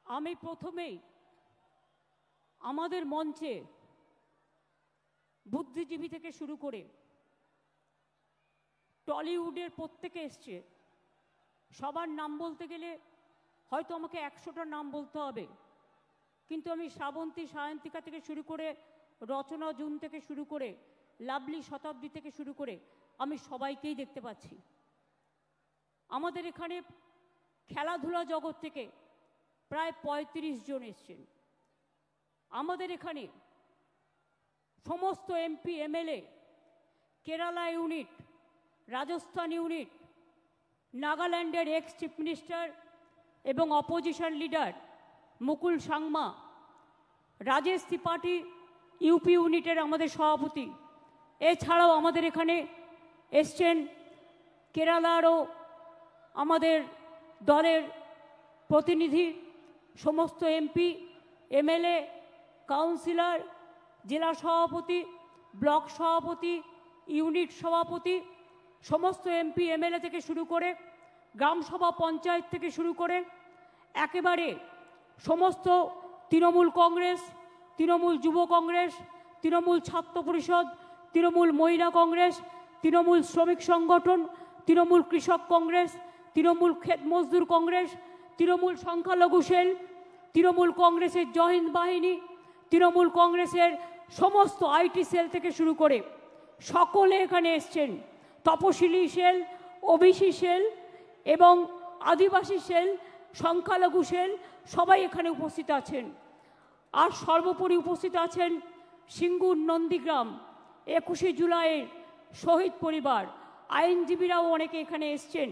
আমি প্রথমেই আমাদের মঞ্চে বুদ্ধিজীবী থেকে শুরু করে টলিউডের প্রত্যেকে এসছে, সবার নাম বলতে গেলে হয়তো আমাকে 100টা নাম বলতে হবে, কিন্তু আমি শ্রাবন্তী সায়ন্তিকা থেকে শুরু করে রচনা জুন থেকে শুরু করে লাভলি শতাব্দী থেকে শুরু করে আমি সবাইকেই দেখতে পাচ্ছি। আমাদের এখানে খেলাধুলা জগৎ থেকে প্রায় 35 জন এসছেন। আমাদের এখানে সমস্ত MP MLA, Kerala unit, Rajasthan unit, নাগাল্যান্ডের এক্স চিফ মিনিস্টার এবং অপোজিশন লিডার মুকুল সাংমা, রাজেশ ত্রিপাঠী ইউপি ইউনিটের আমাদের সভাপতি, এছাড়াও আমাদের এখানে এসছেন কেরালারও আমাদের দলের প্রতিনিধি, সমস্ত এমপি এমএলএ, কাউন্সিলর, জেলা সভাপতি, ব্লক সভাপতি, ইউনিট সভাপতি, সমস্ত এমপি এমএলএ থেকে শুরু করে গ্রামসভা পঞ্চায়েত থেকে শুরু করে একেবারে সমস্ত তৃণমূল কংগ্রেস, তৃণমূল যুব কংগ্রেস, তৃণমূল ছাত্র পরিষদ, তৃণমূল মহিলা কংগ্রেস, তৃণমূল শ্রমিক সংগঠন, তৃণমূল কৃষক কংগ্রেস, তৃণমূল ক্ষেত মজদুর কংগ্রেস, তৃণমূল সংখ্যালঘু সেল, তৃণমূল কংগ্রেসের জহিন্দ বাহিনী, তৃণমূল কংগ্রেসের সমস্ত আইটি সেল থেকে শুরু করে সকলে এখানে এসছেন। তপশিলি সেল, ওবিসি সেল এবং আদিবাসী সেল, সংখ্যালঘু সেল সবাই এখানে উপস্থিত আছেন। আর সর্বোপরি উপস্থিত আছেন সিঙ্গুর নন্দীগ্রাম 21শে জুলাইয়ের শহীদ পরিবার, আইনজীবীরাও অনেকে এখানে এসছেন।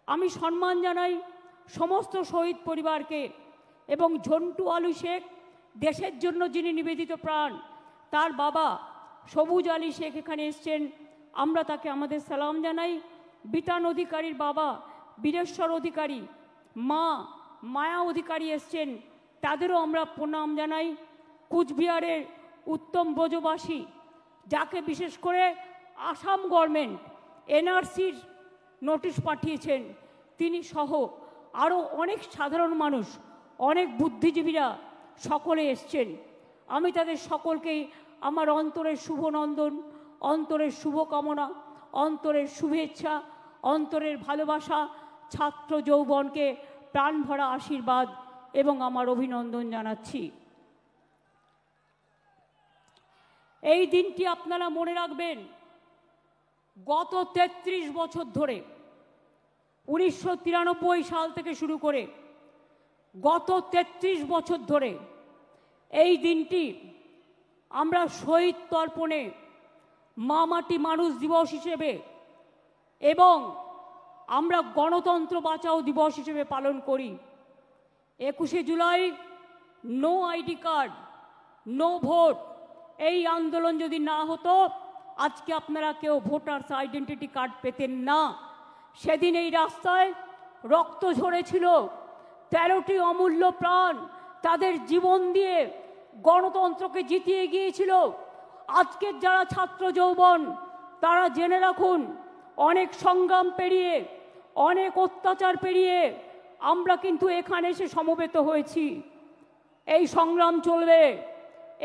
আমি সম্মান জানাই সমস্ত শহীদ পরিবারকে এবং ঝন্টু আলী শেখ, দেশের জন্য যিনি নিবেদিত প্রাণ, তার বাবা সবুজ আলী শেখ এখানে এসছেন, আমরা তাকে আমাদের সালাম জানাই। বিতান অধিকারীর বাবা বীরেশ্বর অধিকারী, মা মায়া অধিকারী এসছেন, তাদেরও আমরা প্রণাম জানাই। কুচবিহারের উত্তম ব্রজবাসী, যাকে বিশেষ করে আসাম গভর্নমেন্ট এনআরসির নোটিশ পাঠিয়েছেন, তিনি সহ আরও অনেক সাধারণ মানুষ, অনেক বুদ্ধিজীবীরা সকলে এসছেন। আমি তাদের সকলকেই আমার অন্তরের শুভনন্দন, অন্তরের শুভকামনা, অন্তরের শুভেচ্ছা, অন্তরের ভালোবাসা, ছাত্র যৌবনকে প্রাণ ভরা আশীর্বাদ এবং আমার অভিনন্দন জানাচ্ছি। এই দিনটি আপনারা মনে রাখবেন, গত 33 বছর ধরে 1993 সাল থেকে শুরু করে গত 33 বছর ধরে এই দিনটি আমরা শহীদ তর্পণে, মা মাটি মানুষ দিবস হিসেবে এবং আমরা গণতন্ত্র বাঁচাও দিবস হিসেবে পালন করি। 21শে July no ID card, no vote, এই আন্দোলন যদি না হতো আজকে আপনারা কেউ ভোটার্স আইডেন্টিটি কার্ড পেতেন না। সেদিন এই রাস্তায় রক্ত ঝরেছিল, 13টি অমূল্য প্রাণ তাদের জীবন দিয়ে গণতন্ত্রকে জিতিয়ে গিয়েছিল। আজকের যারা ছাত্র যৌবন, তারা জেনে রাখুন, অনেক সংগ্রাম পেরিয়ে, অনেক অত্যাচার পেরিয়ে আমরা কিন্তু এখানে এসে সমবেত হয়েছি। এই সংগ্রাম চলবে,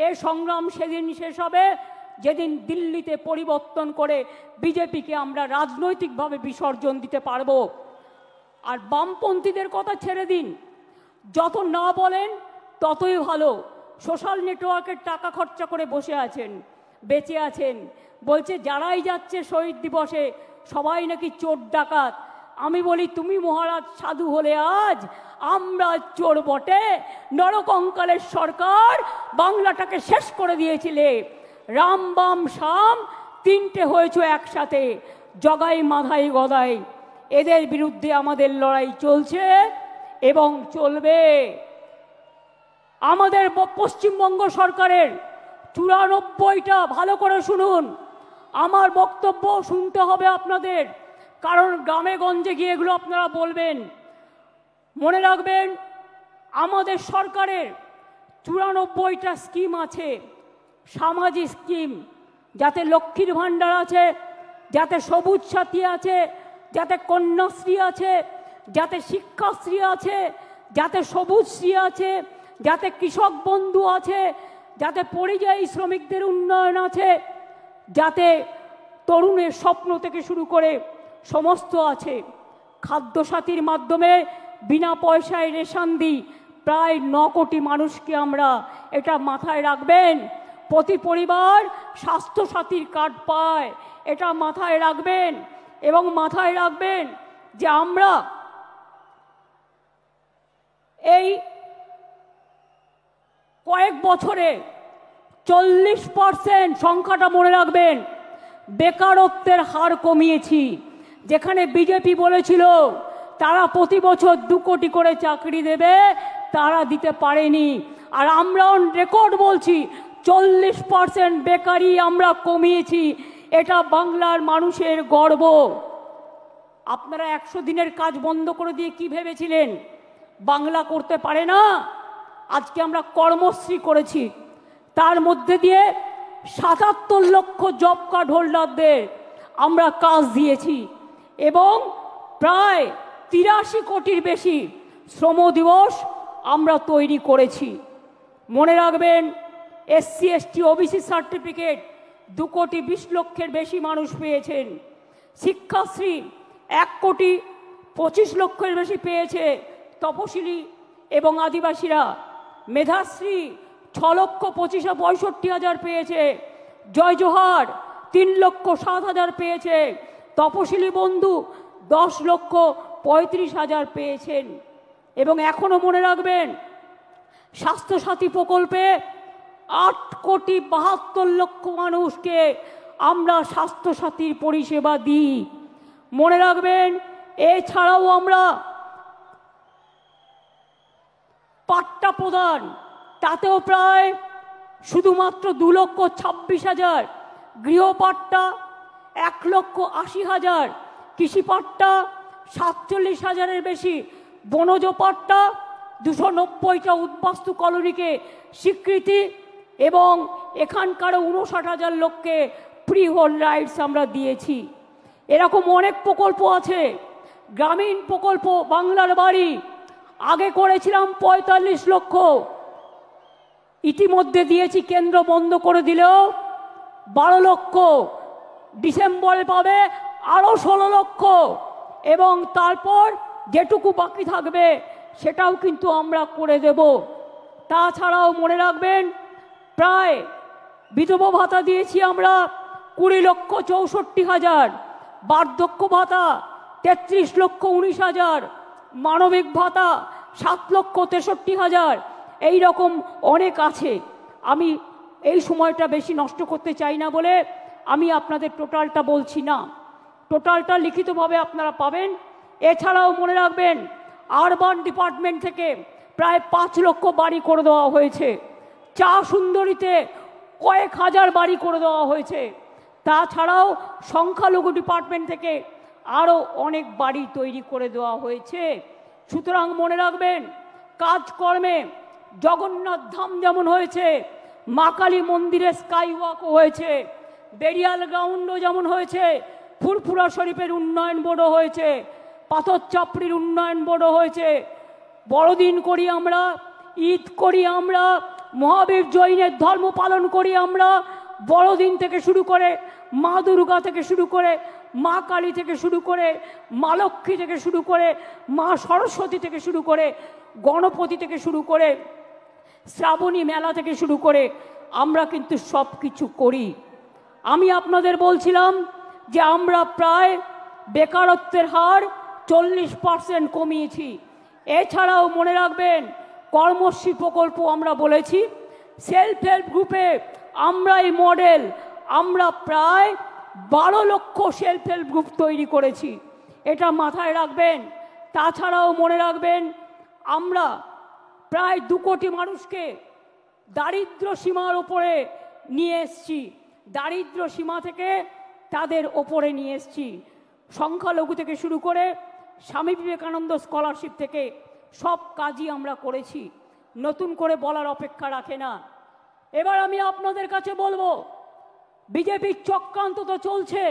এই সংগ্রাম সেদিন শেষ হবে যেদিন দিল্লিতে পরিবর্তন করে বিজেপিকে আমরা রাজনৈতিকভাবে বিসর্জন দিতে পারবো। আর বামপন্থীদের কথা ছেড়ে দিন, যত না বলেন ততই ভালো। সোশ্যাল নেটওয়ার্কের টাকা খরচা করে বসে আছেন, বেঁচে আছেন, বলছে যারাই যাচ্ছে শহীদ দিবসে সবাই নাকি চোর ডাকাত। আমি বলি, তুমি মহারাজ সাধু হলে আজ আমরা চোর বটে। নরকঙ্কালের সরকার বাংলাটাকে শেষ করে দিয়েছিলে, রাম বাম শাম তিনটে হয়েছে একসাথে, জগাই মাধাই গদাই। এদের বিরুদ্ধে আমাদের লড়াই চলছে এবং চলবে। আমাদের পশ্চিমবঙ্গ সরকারের 94টা, ভালো করে শুনুন, আমার বক্তব্য শুনতে হবে আপনাদের, কারণ গ্রামে গঞ্জে গিয়ে এগুলো আপনারা বলবেন। মনে রাখবেন, আমাদের সরকারের 94টা স্কিম আছে, সামাজিক স্কিম, যাতে লক্ষ্মীর ভাণ্ডার আছে, যাতে সবুজ সাথী আছে, যাতে কন্যাশ্রী আছে, যাতে শিক্ষাশ্রী আছে, যাতে সবুজশ্রী আছে, যাতে কৃষক বন্ধু আছে, যাতে পরিযায়ী শ্রমিকদের উন্নয়ন আছে, যাতে তরুণের স্বপ্ন থেকে শুরু করে সমস্ত আছে। খাদ্যসাথীর মাধ্যমে বিনা পয়সায় রেশন দিই প্রায় 9 কোটি মানুষকে আমরা, এটা মাথায় রাখবেন। প্রতি পরিবার স্বাস্থ্যসাথীর কার্ড পায়, এটা মাথায় রাখবেন। এবং মাথায় রাখবেন যে আমরা এই কয়েক বছরে 40% সংখ্যাটা মনে রাখবেন, বেকারত্বের হার কমিয়েছি। যেখানে বিজেপি বলেছিল তারা প্রতি বছর 2 কোটি করে চাকরি দেবে, তারা দিতে পারেনি। আর আমরা অন রেকর্ড বলছি 40% বেকারি আমরা কমিয়েছি। এটা বাংলার মানুষের গর্ব। আপনারা 100 দিনের কাজ বন্ধ করে দিয়ে কি ভেবেছিলেন বাংলা করতে পারে না? আজকে আমরা কর্মশ্রী করেছি, তার মধ্যে দিয়ে 77 লক্ষ জব কার্ড হোল্ডারদের আমরা কাজ দিয়েছি এবং প্রায় 83 কোটির বেশি শ্রম দিবস আমরা তৈরি করেছি। মনে রাখবেন, SC ST OBC সার্টিফিকেট 2 কোটি 20 লক্ষের বেশি মানুষ পেয়েছেন। শিক্ষাশ্রী 1 কোটি 25 লক্ষের বেশি পেয়েছে তপশিলি এবং আদিবাসীরা। মেধাশ্রী 6 লক্ষ 65 হাজার পেয়েছে। জয় জোহার 3 লক্ষ 7 হাজার পেয়েছে। তপশিলি বন্ধু 10 লক্ষ 35 হাজার পেয়েছেন। এবং এখনো মনে রাখবেন, স্বাস্থ্যসাথী প্রকল্পে 8 কোটি 72 লক্ষ মানুষকে আমরা স্বাস্থ্যসাথীর পরিষেবা দিই। মনে রাখবেন, এছাড়াও আমরা পাট্টা প্রদান, তাতেও প্রায় শুধুমাত্র 2 লক্ষ 26 হাজার, গৃহপাট্টা 1 লক্ষ 80 হাজার, কৃষিপাট্টা 47 হাজারের বেশি, বনজ পাট্টা 290টা উদ্বাস্তু কলোনিকে স্বীকৃতি এবং এখানকার 59 হাজার লোককে ফ্রি হোল্ড রাইটস আমরা দিয়েছি। এরকম অনেক প্রকল্প আছে। গ্রামীণ প্রকল্প বাংলার বাড়ি আগে করেছিলাম 45 লক্ষ, ইতিমধ্যে দিয়েছি, কেন্দ্র বন্ধ করে দিলেও 12 লক্ষ, ডিসেম্বরে পাবে আরও 16 লক্ষ এবং তারপর যেটুকু বাকি থাকবে সেটাও কিন্তু আমরা করে দেব। তাছাড়াও মনে রাখবেন, প্রায় বিধবা ভাতা দিয়েছি আমরা 20 লক্ষ 64 হাজার, বার্ধক্য ভাতা 33 লক্ষ 19 হাজার, মানবিক ভাতা 7 লক্ষ 63 হাজার। এই রকম অনেক আছে। আমি এই সময়টা বেশি নষ্ট করতে চাই না বলে আমি আপনাদের টোটালটা বলছি না, টোটালটা লিখিতভাবে আপনারা পাবেন। এছাড়াও মনে রাখবেন, আরবান ডিপার্টমেন্ট থেকে প্রায় 5 লক্ষ বাড়ি করে দেওয়া হয়েছে। চা সুন্দরীতে কয়েক হাজার বাড়ি করে দেওয়া হয়েছে। তাছাড়াও সংখ্যালঘু ডিপার্টমেন্ট থেকে আরও অনেক বাড়ি তৈরি করে দেওয়া হয়েছে। সুতরাং মনে রাখবেন, কাজকর্মে জগন্নাথ ধাম যেমন হয়েছে, মা কালী মন্দিরে স্কাই ওয়াকও হয়েছে, বেরিয়াল গ্রাউন্ডও যেমন হয়েছে, ফুরফুরা শরীফের উন্নয়ন বোর্ডও হয়েছে, পাথর চাপড়ির উন্নয়ন বোর্ডও হয়েছে। বড়দিন করি আমরা, ঈদ করি আমরা, মহাবীর জৈনের ধর্ম পালন করি আমরা। বড়দিন থেকে শুরু করে মা দুর্গা থেকে শুরু করে মা কালী থেকে শুরু করে মা লক্ষ্মী থেকে শুরু করে মা সরস্বতী থেকে শুরু করে গণপতি থেকে শুরু করে শ্রাবণী মেলা থেকে শুরু করে আমরা কিন্তু সব কিছু করি। আমি আপনাদের বলছিলাম যে আমরা প্রায় বেকারত্বের হার 40% কমিয়েছি। এছাড়াও মনে রাখবেন, কর্মশ্রী প্রকল্প আমরা বলেছি, সেলফ হেল্প গ্রুপে আমরাই মডেল। আমরা প্রায় 12 লক্ষ সেলফ হেল্প গ্রুপ তৈরি করেছি, এটা মাথায় রাখবেন। তাছাড়াও মনে রাখবেন, আমরা প্রায় 2 কোটি মানুষকে দারিদ্র সীমার ওপরে নিয়ে এসছি, দারিদ্র সীমা থেকে তাদের ওপরে নিয়ে এসছি। সংখ্যালঘু থেকে শুরু করে স্বামী বিবেকানন্দ স্কলারশিপ থেকে সব কাজই আমরা করেছি, নতুন করে বলার অপেক্ষা রাখে না। এবার আমি আপনাদের কাছে বলবো, বিজেপির চক্রান্ত তো চলছে,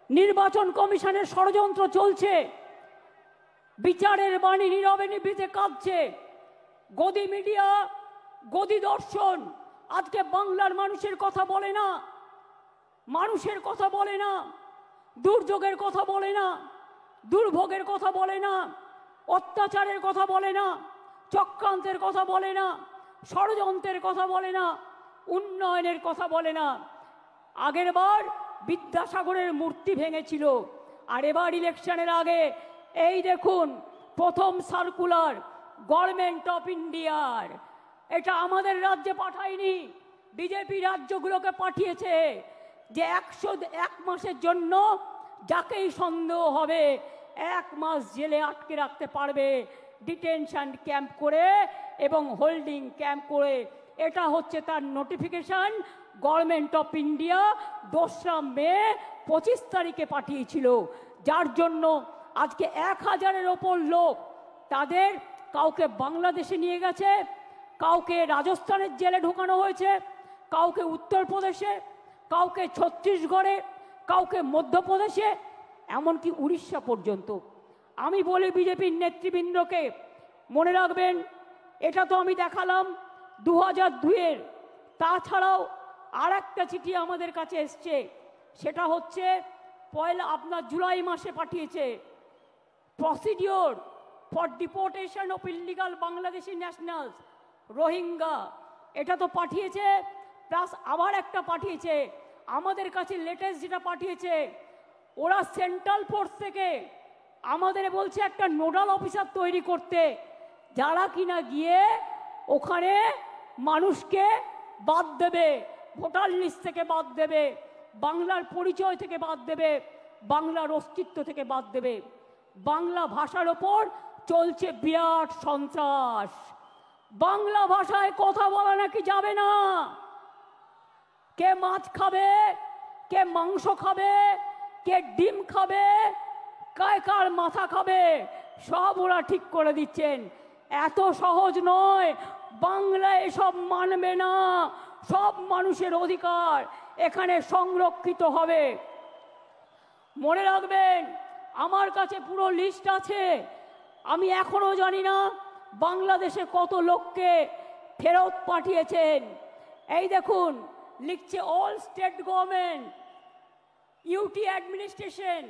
নির্বাচন কমিশনের ষড়যন্ত্র চলছে। বিচারের বাণী নীরবে নিভৃতে কাঁদছে। গদি মিডিয়া, গদি দর্শন আজকে বাংলার মানুষের কথা বলে না, মানুষের কথা বলে না, দুর্যোগের কথা বলে না, দুর্ভোগের কথা বলে না, অত্যাচারের কথা বলে না, চক্রান্তের কথা বলে না, ষড়যন্ত্রের কথা বলে না, উন্নয়নের কথা বলে না। আগের বার বিদ্যাসাগরের মূর্তি ভেঙেছিল, আর এবার ইলেকশনের আগে এই দেখুন প্রথম সার্কুলার গভর্নমেন্ট অফ ইন্ডিয়ার, এটা আমাদের রাজ্যে পাঠায়নি, বিজেপি রাজ্যগুলোকে পাঠিয়েছে, যে 101 মাসের জন্য যাকেই সন্দেহ হবে 1 মাস জেলে আটকে রাখতে পারবে, ডিটেনশন ক্যাম্প করে এবং হোল্ডিং ক্যাম্প করে। এটা হচ্ছে তার নোটিফিকেশন গভর্নমেন্ট অফ ইন্ডিয়া 2রা মে 25 তারিখে পাঠিয়েছিল, যার জন্য আজকে 1000-এর ওপর লোক, তাদের কাউকে বাংলাদেশে নিয়ে গেছে, কাউকে রাজস্থানের জেলে ঢোকানো হয়েছে, কাউকে উত্তরপ্রদেশে, কাউকে ছত্তিশগড়ে, কাউকে মধ্যপ্রদেশে, এমনকি উড়িষ্যা পর্যন্ত। আমি বলি বিজেপির নেতৃবৃন্দকে, মনে রাখবেন এটা তো আমি দেখালাম 2002-এর, তাছাড়াও আর একটা চিঠি আমাদের কাছে এসছে, সেটা হচ্ছে আপনার জুলাই মাসে পাঠিয়েছে, procedure for deportation of illegal Bangladeshi nationals Rohingya, এটা তো পাঠিয়েছে, প্লাস আবার একটা পাঠিয়েছে আমাদের কাছে লেটেস্ট যেটা পাঠিয়েছে, ওরা সেন্ট্রাল ফোর্স থেকে আমাদের বলছে একটা নোডাল অফিসার তৈরি করতে, যারা কিনা গিয়ে ওখানে মানুষকে বাদ দেবে, ভোটার লিস্ট থেকে বাদ দেবে, বাংলার পরিচয় থেকে বাদ দেবে, বাংলার অস্তিত্ব থেকে বাদ দেবে। বাংলা ভাষার ওপর চলছে বিরাট সন্ত্রাস, বাংলা ভাষায় কথা বলা নাকি যাবে না, কে মাছ খাবে, কে মাংস খাবে, কে ডিম খাবে, কায় কার মাথা খাবে, সব ওরা ঠিক করে দিচ্ছেন। এত সহজ নয়, বাংলা এসব মানবে না, সব মানুষের অধিকার এখানে সংরক্ষিত হবে। মনে রাখবেন আমার কাছে পুরো লিস্ট আছে, আমি এখনো জানি না বাংলাদেশে কত লোককে ফেরত পাঠিয়েছেন। এই দেখুন লিখছে all state government UT administration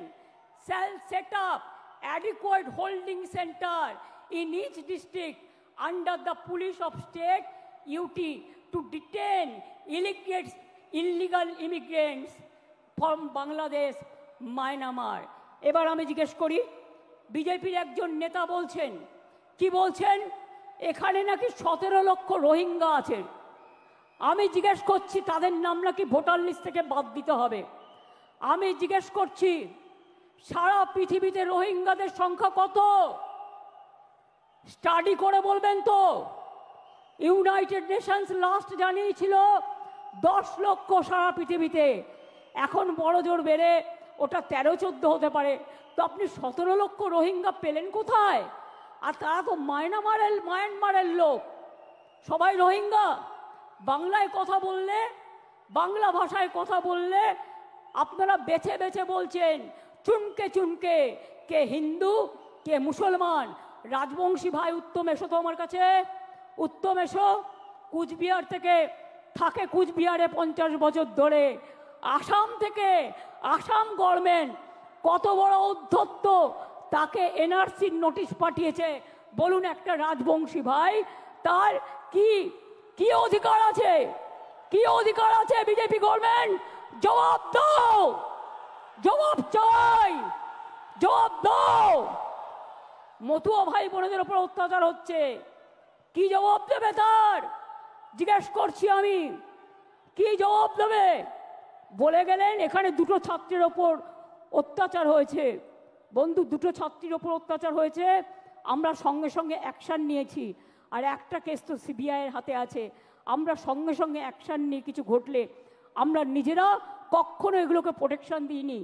shall set up adequate holding center in each district under the police of state UT to detain illegal immigrants from Bangladesh, Myanmar. এবার আমি জিজ্ঞেস করি, বিজেপির একজন নেতা বলছেন, কি বলছেন, এখানে নাকি 17 লক্ষ রোহিঙ্গা আছে। আমি জিজ্ঞেস করছি তাদের নাম নাকি ভোটার লিস্ট থেকে বাদ দিতে হবে। আমি জিজ্ঞেস করছি সারা পৃথিবীতে রোহিঙ্গাদের সংখ্যা কত, স্টাডি করে বলবেন তো। ইউনাইটেড নেশনস লাস্ট জানিয়েছিল 10 লক্ষ সারা পৃথিবীতে, এখন বড় জোর বেড়ে ওটা 13-14 হতে পারে। তো আপনি 17 লক্ষ রোহিঙ্গা পেলেন কোথায়? আর তারা তো মায়ানমারের লোক, সবাই রোহিঙ্গা। বাংলায় কথা বললে, বাংলা ভাষায় কথা বললে আপনারা বেছে বেছে বলছেন, চুনকে চুনকে, কে হিন্দু কে মুসলমান। রাজবংশী ভাই উত্তম এসো তো আমার কাছে, উত্তম এসো, কুচবিহার থেকে থাকে, কুচবিহারে 50 বছর ধরে। আসাম থেকে, আসাম গভর্নমেন্ট কত বড় উদ্ধত্ত, তাকে NRCর নোটিশ পাঠিয়েছে। বলুন একটা রাজবংশী ভাই তার কি কি অধিকার আছে, কি অধিকার আছে? বিজেপি গভর্নমেন্ট জবাব দাও, জবাব চাই, জবাব দাও। মতুয়া ভাই বোনদের উপর অত্যাচার হচ্ছে, কি জবাব দেবে তার? জিজ্ঞেস করছি আমি, কি জবাব দেবে? বলে গেলেন এখানে 2টো ছাত্রের ওপর অত্যাচার হয়েছে। বন্ধু, 2টো ছাত্রীর ওপর অত্যাচার হয়েছে, আমরা সঙ্গে সঙ্গে অ্যাকশান নিয়েছি। আর একটা কেস তো CBI-এর হাতে আছে, আমরা সঙ্গে সঙ্গে অ্যাকশান নিয়ে কিছু ঘটলে আমরা নিজেরা কখনো এগুলোকে প্রোটেকশন দিইনি।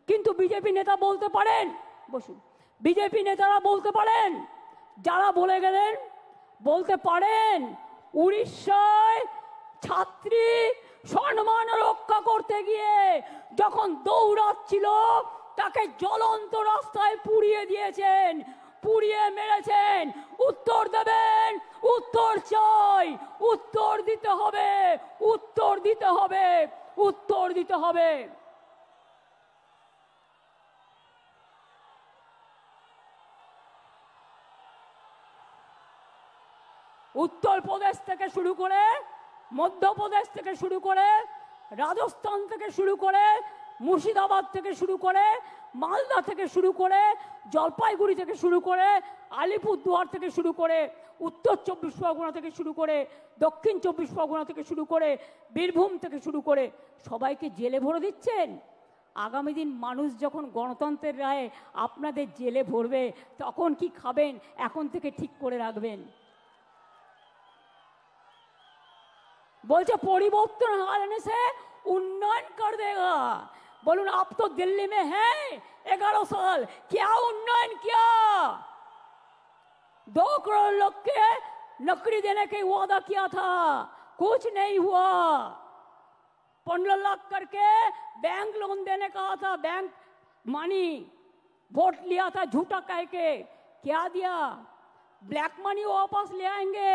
কিন্তু বিজেপি নেতা বলতে পারেন, বসুন, বিজেপি নেতারা বলতে পারেন, যারা বলে গেলেন বলতে পারেন উড়িষ্যায় ছাত্রী সম্মান রক্ষা করতে গিয়ে যখন দৌড়াচ্ছিল তাকে জ্বলন্ত রাস্তায় পুড়িয়ে দিয়েছেন। পুড়িয়ে মেরেছেন, উত্তর দেবেন। উত্তর চাই, উত্তর দিতে হবে, উত্তর দিতে হবে, উত্তর দিতে হবে। উত্তরপ্রদেশ থেকে শুরু করে, মধ্যপ্রদেশ থেকে শুরু করে, রাজস্থান থেকে শুরু করে, মুর্শিদাবাদ থেকে শুরু করে, মালদা থেকে শুরু করে, জলপাইগুড়ি থেকে শুরু করে, আলিপুরদুয়ার থেকে শুরু করে, উত্তর 24 পরগনা থেকে শুরু করে, দক্ষিণ 24 পরগনা থেকে শুরু করে, বীরভূম থেকে শুরু করে সবাইকে জেলে ভরে দিচ্ছেন। আগামী দিন মানুষ যখন গণতন্ত্রের রায়ে আপনাদের জেলে ভরবে, তখন কি খাবেন এখন থেকে ঠিক করে রাখবেন। बोलते परिवर्तन आने से उन्नयन कर देगा। बोलून आप तो दिल्ली में हैं 11 साल, क्या उन्नयन किया? 2 करोड़ लोग के नौकरी देने के वादा किया था, कुछ नहीं हुआ। 15 लाख करके बैंक लोन देने का था, बैंक मनी वोट लिया था झूठा कह के, क्या दिया? ब्लैक मनी वापस ले आएंगे,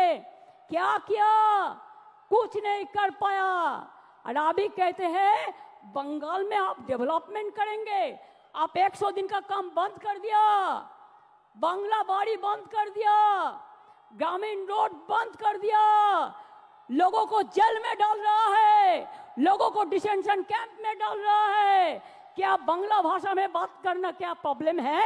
क्या किया? कुछ नहीं कर पाया। और अभी कहते हैं बंगाल में आप डेवलपमेंट करेंगे, आप 100 दिन का काम बंद कर दिया, बांग्ला बाड़ी बंद कर दिया, ग्रामीण रोड बंद कर दिया, लोगों को जेल में डाल रहा है, लोगों को डिटेंशन कैंप में डाल रहा है। क्या बांग्ला भाषा में बात करना क्या प्रॉब्लम है?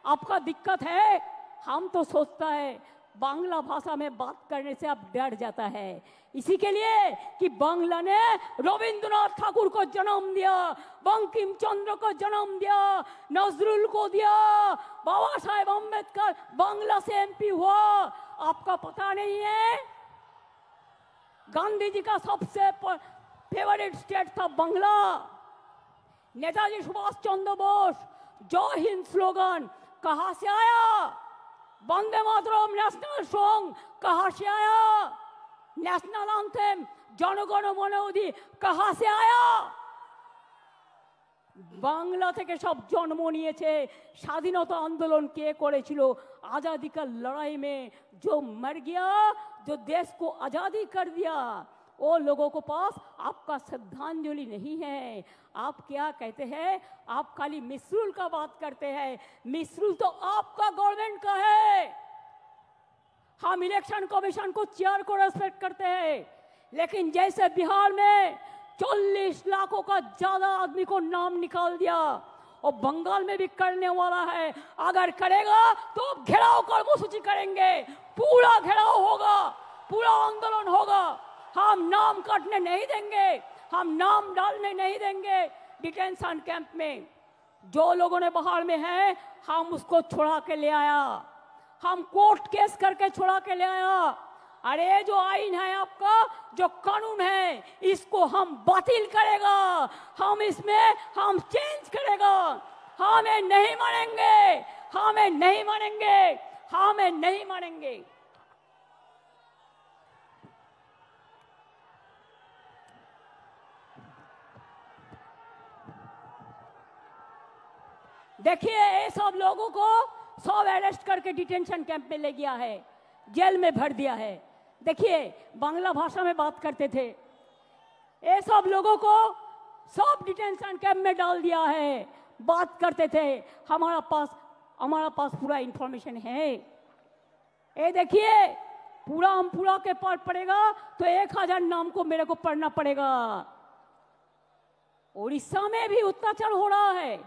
आपका दिक्कत है? हम तो सोचता है बांग्ला भाषा में बात करने से अब डर जाता है, इसी के लिए कि बांग्ला ने रविंद्रनाथ ठाकुर को जन्म दिया, बंकिम चंद्र को जन्म दिया, नजरुल को दिया, बाबा साहेब अम्बेडकर बांग्ला से एमपी हुआ। आपका पता नहीं है? गांधी जी का सबसे फेवरेट स्टेट था बांग्ला। नेताजी सुभाष चंद्र बोस जय हिंद स्लोगन कहां से आया? वंदे मातरम नेशनल सॉन्ग कहां से आया? नेशनल एंथम जनगण मन अधि कहां से आया? बांग्ला থেকে সব জন্ম নিয়েছে। স্বাধীনতা आंदोलन কে করেছিল? आजादी का लड़ाई में जो मर गया, जो देश को आजादी कर दिया, वो लोगों को पास आपका श्रद्धांजलि नहीं है। आप क्या कहते हैं? आप खाली मिसरूल का बात करते हैं। मिसरूल तो आपका गवर्नमेंट का है। हम इलेक्शन कमीशन को चेयर को रेस्पेक्ट करते हैं, लेकिन जैसे बिहार में 40 लाखों का ज्यादा आदमी को नाम निकाल दिया, और बंगाल में भी करने वाला है। अगर करेगा तो घेराव कर्मसूची करेंगे, पूरा घेराव होगा, पूरा आंदोलन होगा। हम नाम काटने नहीं देंगे, हम नाम डालने नहीं देंगे डिटेंशन कैंप में। जो लोगों ने बाहर में है, हम उसको छुड़ा के ले आया, हम कोर्ट केस करके छुड़ा के ले आया। अरे जो आईन है आपका, जो कानून है, इसको हम बातिल करेगा, हम इसमें हम चेंज करेगा। हमें नहीं मानेंगे, हमें नहीं मानेंगे, हमें नहीं मानेंगे। देखिए ये सब लोगों को सब अरेस्ट करके डिटेंशन कैंप में ले गया है, जेल में भर दिया है। देखिए बांग्ला भाषा में बात करते थे, ये सब लोगों को सब डिटेंशन कैंप में डाल दिया है। बात करते थे, हमारा पास पूरा इंफॉर्मेशन है। ये देखिए पूरा हम पूरा के पार पड़ेगा तो 1000 नाम को मेरे को पढ़ना पड़ेगा। उड़ीसा में भी अत्याचार हो रहा है,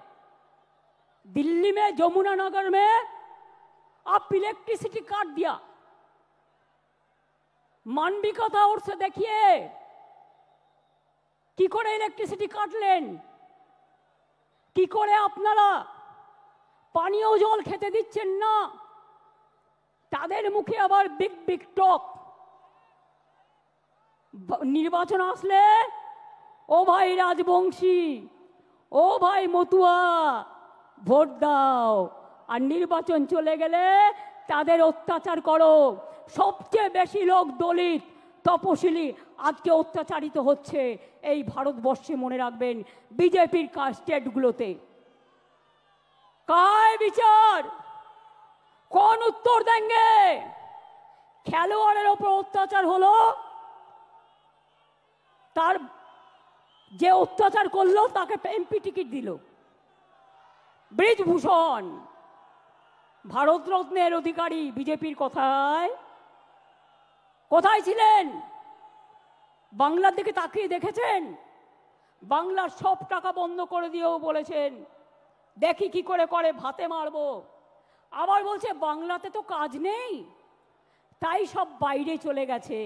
दिल्ली में जमुना नगर में आप इलेक्ट्रिसिटी काट दिया। मानविकता और से देखिए কি করে ইলেকট্রিসিটি কাটলেন, কি করে আপনারা পানীয় জল খেতে দিচ্ছেন না। তাদের মুখে আবার বিগ বিগ টক। নির্বাচন আসলে ও ভাই রাজবংশী, ও ভাই মতুয়া ভোট দাও, আর নির্বাচন চলে গেলে তাদের অত্যাচার করো। সবচেয়ে বেশি লোক দলিত তপশিলি আজকে অত্যাচারিত হচ্ছে এই ভারতবর্ষে, মনে রাখবেন বিজেপির স্টেটগুলোতে। কায় বিচার, कौन उत्तर देंगे? খেলোয়াড়ের উপর অত্যাচার হলো, তার যে অত্যাচার করলো তাকে এমপি টিকিট দিল। ব্রিজভূষণ ভারতরত্নের অধিকারী বিজেপির কথায় কোথায় ছিলেন? বাংলার দিকে তাকিয়ে দেখেছেন? বাংলার সব টাকা বন্ধ করে দিয়েও বলেছেন দেখি কি করে করে ভাতে মারবো। আবার বলছে বাংলাতে তো কাজ নেই, তাই সব বাইরে চলে গেছে।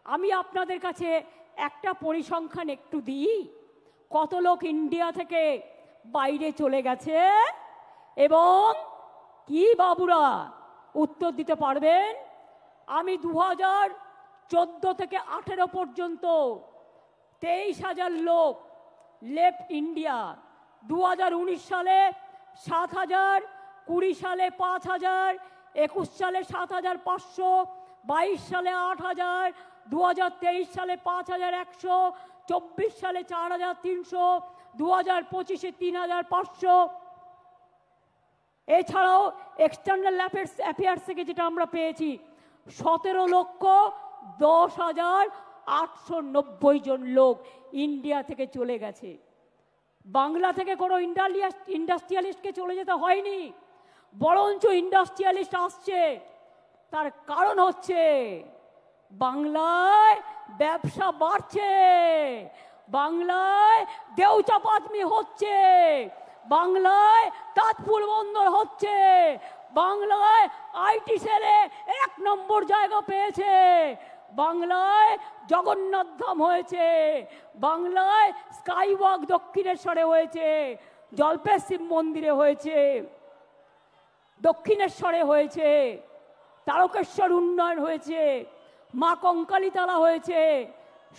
আমি আপনাদের কাছে একটা পরিসংখ্যান একটু দিই, কত লোক ইন্ডিয়া থেকে বাইরে চলে গেছে এবং কি বাবুরা উত্তর দিতে পারবেন? আমি 2014 থেকে 18 পর্যন্ত 23,000 লোক লেফট ইন্ডিয়া। 2019 সালে 7,000, 20 সালে 5,000, 21 সালে 7,500, 22 সালে 8,000, 2023 সালে 5,100, 24 সালে 4,300, 2025-এ 3,500। এছাড়াও এক্সটার্নাল অ্যাফেয়ার্স থেকে যেটা আমরা পেয়েছি 17,10,890 জন লোক ইন্ডিয়া থেকে চলে গেছে। বাংলা থেকে কোনো ইন্ডাস্ট্রিয়ালিস্টকে চলে যেতে হয়নি, বরঞ্চ ইন্ডাস্ট্রিয়ালিস্ট আসছে। তার কারণ হচ্ছে বাংলায় ব্যবসা বাড়ছে, বাংলায় দেউচাপাতমি হচ্ছে, বাংলায় তাজপুর বন্দর হচ্ছে, বাংলায় আইটি সেলে 1 নম্বর জায়গা পেয়েছে, বাংলায় জগন্নাথ ধাম হয়েছে, বাংলায় স্কাইওয়াক দক্ষিণেশ্বরে হয়েছে, জল্পেশ শিব মন্দিরে হয়েছে, দক্ষিণেশ্বরে হয়েছে, তারকেশ্বর উন্নয়ন হয়েছে, মা কঙ্কালীতলা হয়েছে।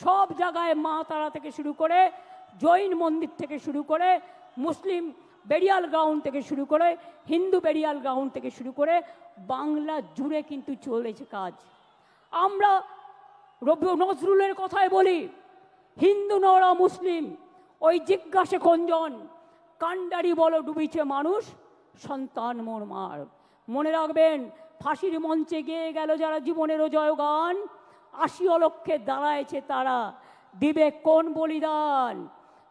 সব জায়গায় মা তারা থেকে শুরু করে, জৈন মন্দির থেকে শুরু করে, মুসলিম বেরিয়াল গ্রাউন্ড থেকে শুরু করে, হিন্দু বেরিয়াল গ্রাউন্ড থেকে শুরু করে বাংলা জুড়ে কিন্তু চলেছে কাজ। আমরা রবি নজরুলের কথায় বলি, হিন্দু নরা মুসলিম ওই জিজ্ঞাসে কোনজন, কান্ডারি বলো ডুবিছে মানুষ, সন্তান মোর মার। মনে রাখবেন, ফাঁসির মঞ্চে গিয়ে গেল যারা জীবনেরও জয়গান, 80 লক্ষে দাঁড়ায়ছে তারা, দিবে কোন বলিদান।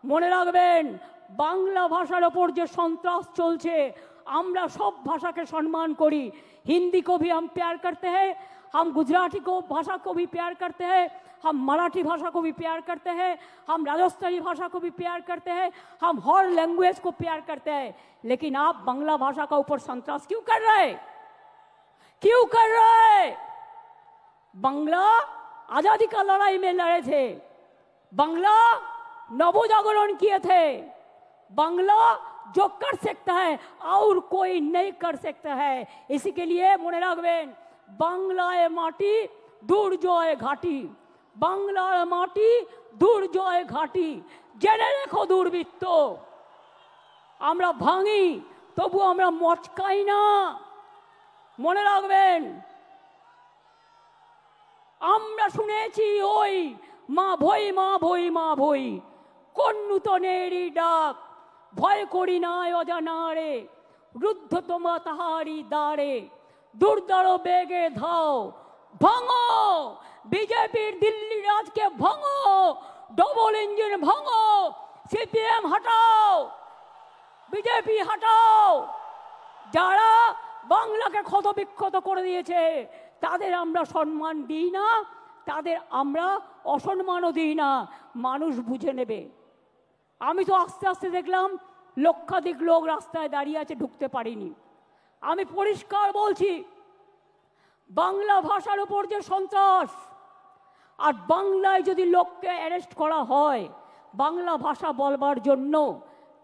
মনে রাখবেন, বাংলা ভাষার ওপর যে সন্ত্রাস চলছে, আমরা সব ভাষাকে সম্মান করি। हिंदी को भी हम प्यार करते हैं, हम गुजराती को भाषा को भी प्यार करते हैं, हम मराठी भाषा को भी प्यार करते हैं, हम राजस्थानी भाषा को भी प्यार करते हैं, हम हर लैंग्वेज को प्यार करते हैं। लेकिन आप बांग्ला भाषा का ऊपर संतरास क्यों कर रहे हैं? क्यों कर रहे हैं? बांग्ला आजादी का लड़ाई में लड़े थे, बांग्ला नवजागरण किए थे, बांग्ला जो कर सकता है और कोई नहीं कर सकता है। इसी के लिए মনে রাখবেন, বাংলায় মাটি দুর্জয় ঘাটি, বাংলার মাটি দুর্জয় ঘাটি। জেনে রেখো দুর্বৃত্ত, আমরা ভাঙি তবু আমরা মচকাই না। মনে রাখবেন, আমরা শুনেছি ওই মা ভই মা ভই মা ভই, কোন নূতনেরই ডাক, ভয় করি না অজানারে, রুদ্ধ তোমা তাহারি দ্বারে, দুর্দর বেগে ধাও, ভাঙো বিজেপির দিল্লি রাজকে, ভাঙো ডবল ইঞ্জিন, ভাঙো সিপিএম হটাও, বিজেপি হটাও। যারা বাংলাকে ক্ষত বিক্ষত করে দিয়েছে তাদের আমরা সম্মান দিই না, তাদের আমরা অসম্মানও দিই না, মানুষ বুঝে নেবে। আমি তো আস্তে আস্তে দেখলাম লক্ষাধিক লোক রাস্তায় দাঁড়িয়ে আছে, ঢুকতে পারিনি। আমি পরিষ্কার বলছি, বাংলা ভাষার উপর যে সন্ত্রাস, আর বাংলায় যদি লোককে অ্যারেস্ট করা হয় বাংলা ভাষা বলবার জন্য,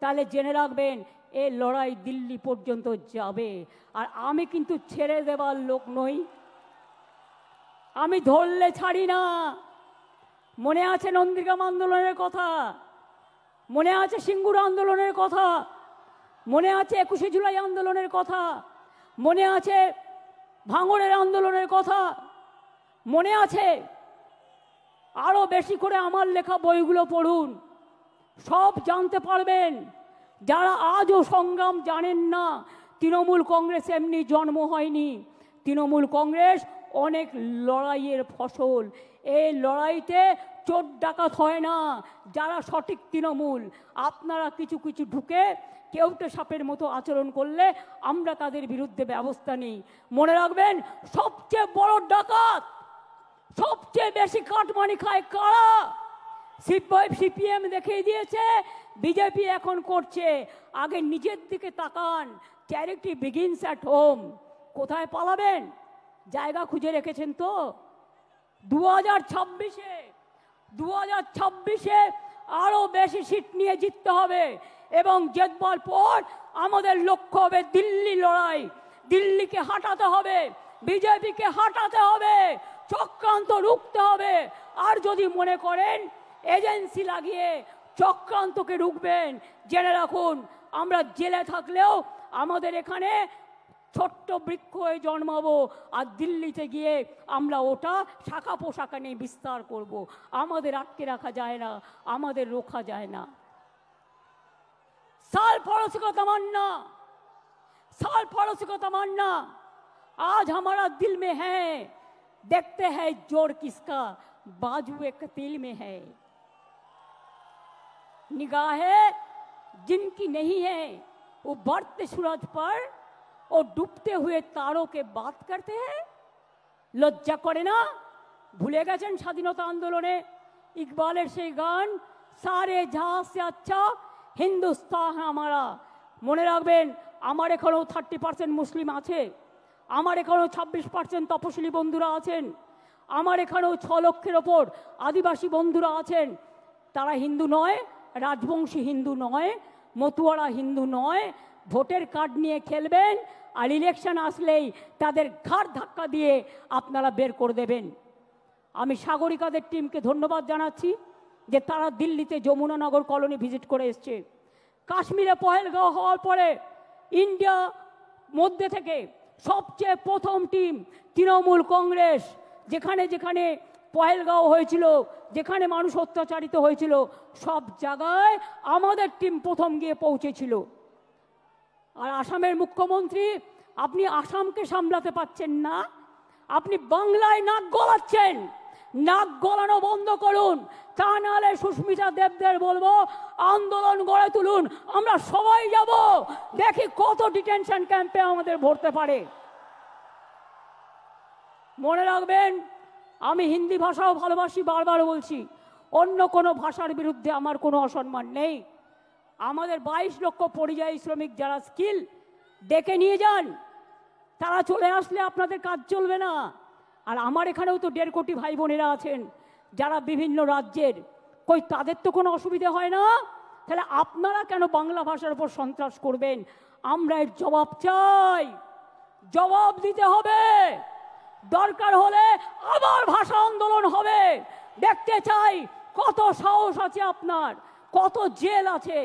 তাহলে জেনে রাখবেন এই লড়াই দিল্লি পর্যন্ত যাবে। আর আমি কিন্তু ছেড়ে দেবার লোক নই, আমি ধরলে ছাড়ি না। মনে আছে নন্দীগ্রাম আন্দোলনের কথা, মনে আছে সিঙ্গুর আন্দোলনের কথা, মনে আছে 21শে জুলাই আন্দোলনের কথা, মনে আছে ভাঙড়ের আন্দোলনের কথা, মনে আছে। আরো বেশি করে আমার লেখা বইগুলো পড়ুন, সব জানতে পারবেন। যারা আজও সংগ্রাম জানেন না তৃণমূল কংগ্রেস এমনি জন্ম হয়নি। তৃণমূল কংগ্রেস অনেক লড়াইয়ের ফসল। এই লড়াইতে চোর ডাকাত হয় না যারা সঠিক তৃণমূল। আপনারা কিছু কিছু ঢুকে কেউটে সাপের মতো আচরণ করলে আমরা তাদের বিরুদ্ধে ব্যবস্থা নিই। মনে রাখবেন, সবচেয়ে বড় ডাকাত, সবচেয়ে বেশি কাটমানি খায় কারা? সিপিএম দেখিয়ে দিয়েছে, বিজেপি এখন করছে। আগে নিজের দিকে তাকান। Charity begins at home. কোথায় পালাবেন? জায়গা খুঁজে রেখেছেন তো? 2026-এ আরো বেশি সিট নিয়ে জিততে হবে এবং জেতবার পর আমাদের লক্ষ্য হবে দিল্লি লড়াই। দিল্লিকে হাঁটাতে হবে, বিজেপিকে হাঁটাতে হবে, চক্রান্ত রুখতে হবে। আর যদি মনে করেন এজেন্সি লাগিয়ে চক্রান্তকে রুখবেন, জেনে রাখুন আমরা জেলে থাকলেও আমাদের এখানে ছোট্ট বৃক্ষ হয়ে জন্মাবো, আর দিল্লিতে গিয়ে আমরা ওটা শাখা পোশাখা নিয়ে বিস্তার করব। আমাদের আটকে রাখা যায় না, আমাদের রোখা যায় না। साल पड़ोसी को तमन्ना, साल पड़ोसी को तमन्ना आज हमारा दिल में है। देखते हैं जोर किसका बाजुए कतील में है। निगाहें जिनकी नहीं है वो बढ़ते सूरज पर और डूबते हुए तारों के बात करते हैं। लज्जा करे ना? भूले गए स्वाधीनता आंदोलने इकबालेर से गान, सारे जहां से अच्छा हिंदुस्तान हमारा। মনে রাখবেন, আমার এখানেও 30% মুসলিম আছে, আমার এখানেও 26% তপশিলি বন্ধুরা আছেন, আমার এখানেও 6 লক্ষের ওপর আদিবাসী বন্ধুরা আছেন। তারা হিন্দু নয়, রাজবংশী হিন্দু নয়, মতুয়ারা হিন্দু নয়। ভোটের কার্ড নিয়ে খেলবেন আর ইলেকশন আসলেই তাদের ঘাড় ধাক্কা দিয়ে আপনারা বের করে দেবেন। আমি সাগরিকাদের টিমকে ধন্যবাদ জানাচ্ছি যে তারা দিল্লিতে যমুনানগর কলোনি ভিজিট করে এসছে। কাশ্মীরে পহেলগাঁও হওয়ার পরে ইন্ডিয়া মধ্যে থেকে সবচেয়ে প্রথম টিম তৃণমূল কংগ্রেস। যেখানে যেখানে পহেলগাঁও হয়েছিল, যেখানে মানুষ অত্যাচারিত হয়েছিল, সব জায়গায় আমাদের টিম প্রথম গিয়ে পৌঁছেছিল। আর আসামের মুখ্যমন্ত্রী, আপনি আসামকে সামলাতে পারছেন না, আপনি বাংলায় নাক গলাচ্ছেন। নাক গলানো বন্ধ করুন, তা নাহলে সুস্মিতা দেবদের বলবো আন্দোলন গড়ে তুলুন। আমরা সবাই যাব, দেখি কত ডিটেনশন ক্যাম্পে আমাদের ভরতে পারে। মনে রাখবেন, আমি হিন্দি ভাষাও ভালোবাসি, বারবার বলছি, অন্য কোনো ভাষার বিরুদ্ধে আমার কোনো অসম্মান নেই। আমাদের 22 লক্ষ পরিযায়ী শ্রমিক যারা স্কিল, ডেকে নিয়ে যান। তারা চলে আসলে আপনাদের কাজ চলবে না। আর আমার এখানেও তো 1.5 কোটি ভাই বোনেরা আছেন যারা বিভিন্ন রাজ্যের, কই তাদের তো কোনো অসুবিধা হয় না। তাহলে আপনারা কেন বাংলা ভাষার উপর সন্ত্রাস করবেন? আমরা এর জবাব চাই, জবাব দিতে হবে। দরকার হলে আবার ভাষা আন্দোলন হবে। দেখতে চাই কত সাহস আছে আপনার, কত জেল আছে,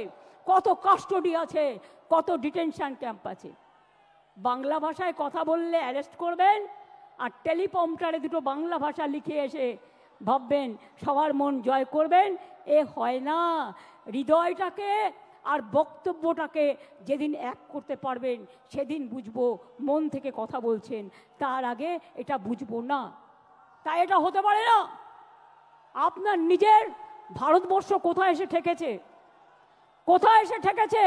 কত কাস্টডি আছে, কত ডিটেনশন ক্যাম্প আছে। বাংলা ভাষায় কথা বললে অ্যারেস্ট করবেন, আর টেলিপ্রম্পটারে দুটো বাংলা ভাষা লিখে এসে ভাববেন সবার মন জয় করবেন। এ হয় না। হৃদয়টাকে আর বক্তব্যটাকে যেদিন এক করতে পারবেন সেদিন বুঝবো মন থেকে কথা বলছেন, তার আগে এটা বুঝবো না। তাই এটা হতে পারে না। আপনার নিজের ভারতবর্ষ কোথায় এসে ঠেকেছে? কোথায় এসে ঠেকেছে?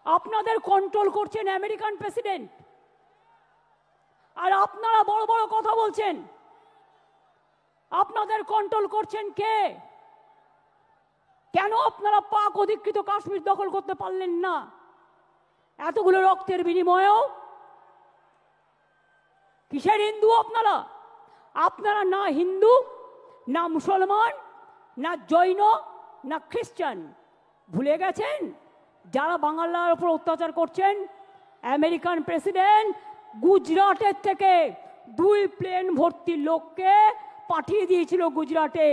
আপনাদের কন্ট্রোল করছেন আমেরিকান প্রেসিডেন্ট, আর আপনারা বড় বড় কথা বলছেন। আপনাদের কন্ট্রোল করছেন কে? কেন আপনারা পাক অধিকৃত কাশ্মীর দখল করতে পারলেন না এতগুলো রক্তের বিনিময়েও? কিসের হিন্দু আপনারা? আপনারা না হিন্দু, না মুসলমান, না জৈন, না খ্রিস্টান। ভুলে গেছেন যারা বাংলার উপর অত্যাচার করছেন? আমেরিকান প্রেসিডেন্ট গুজরাটের থেকে 2 প্লেন ভর্তি লোককে পাঠিয়ে দিয়েছিল গুজরাটে,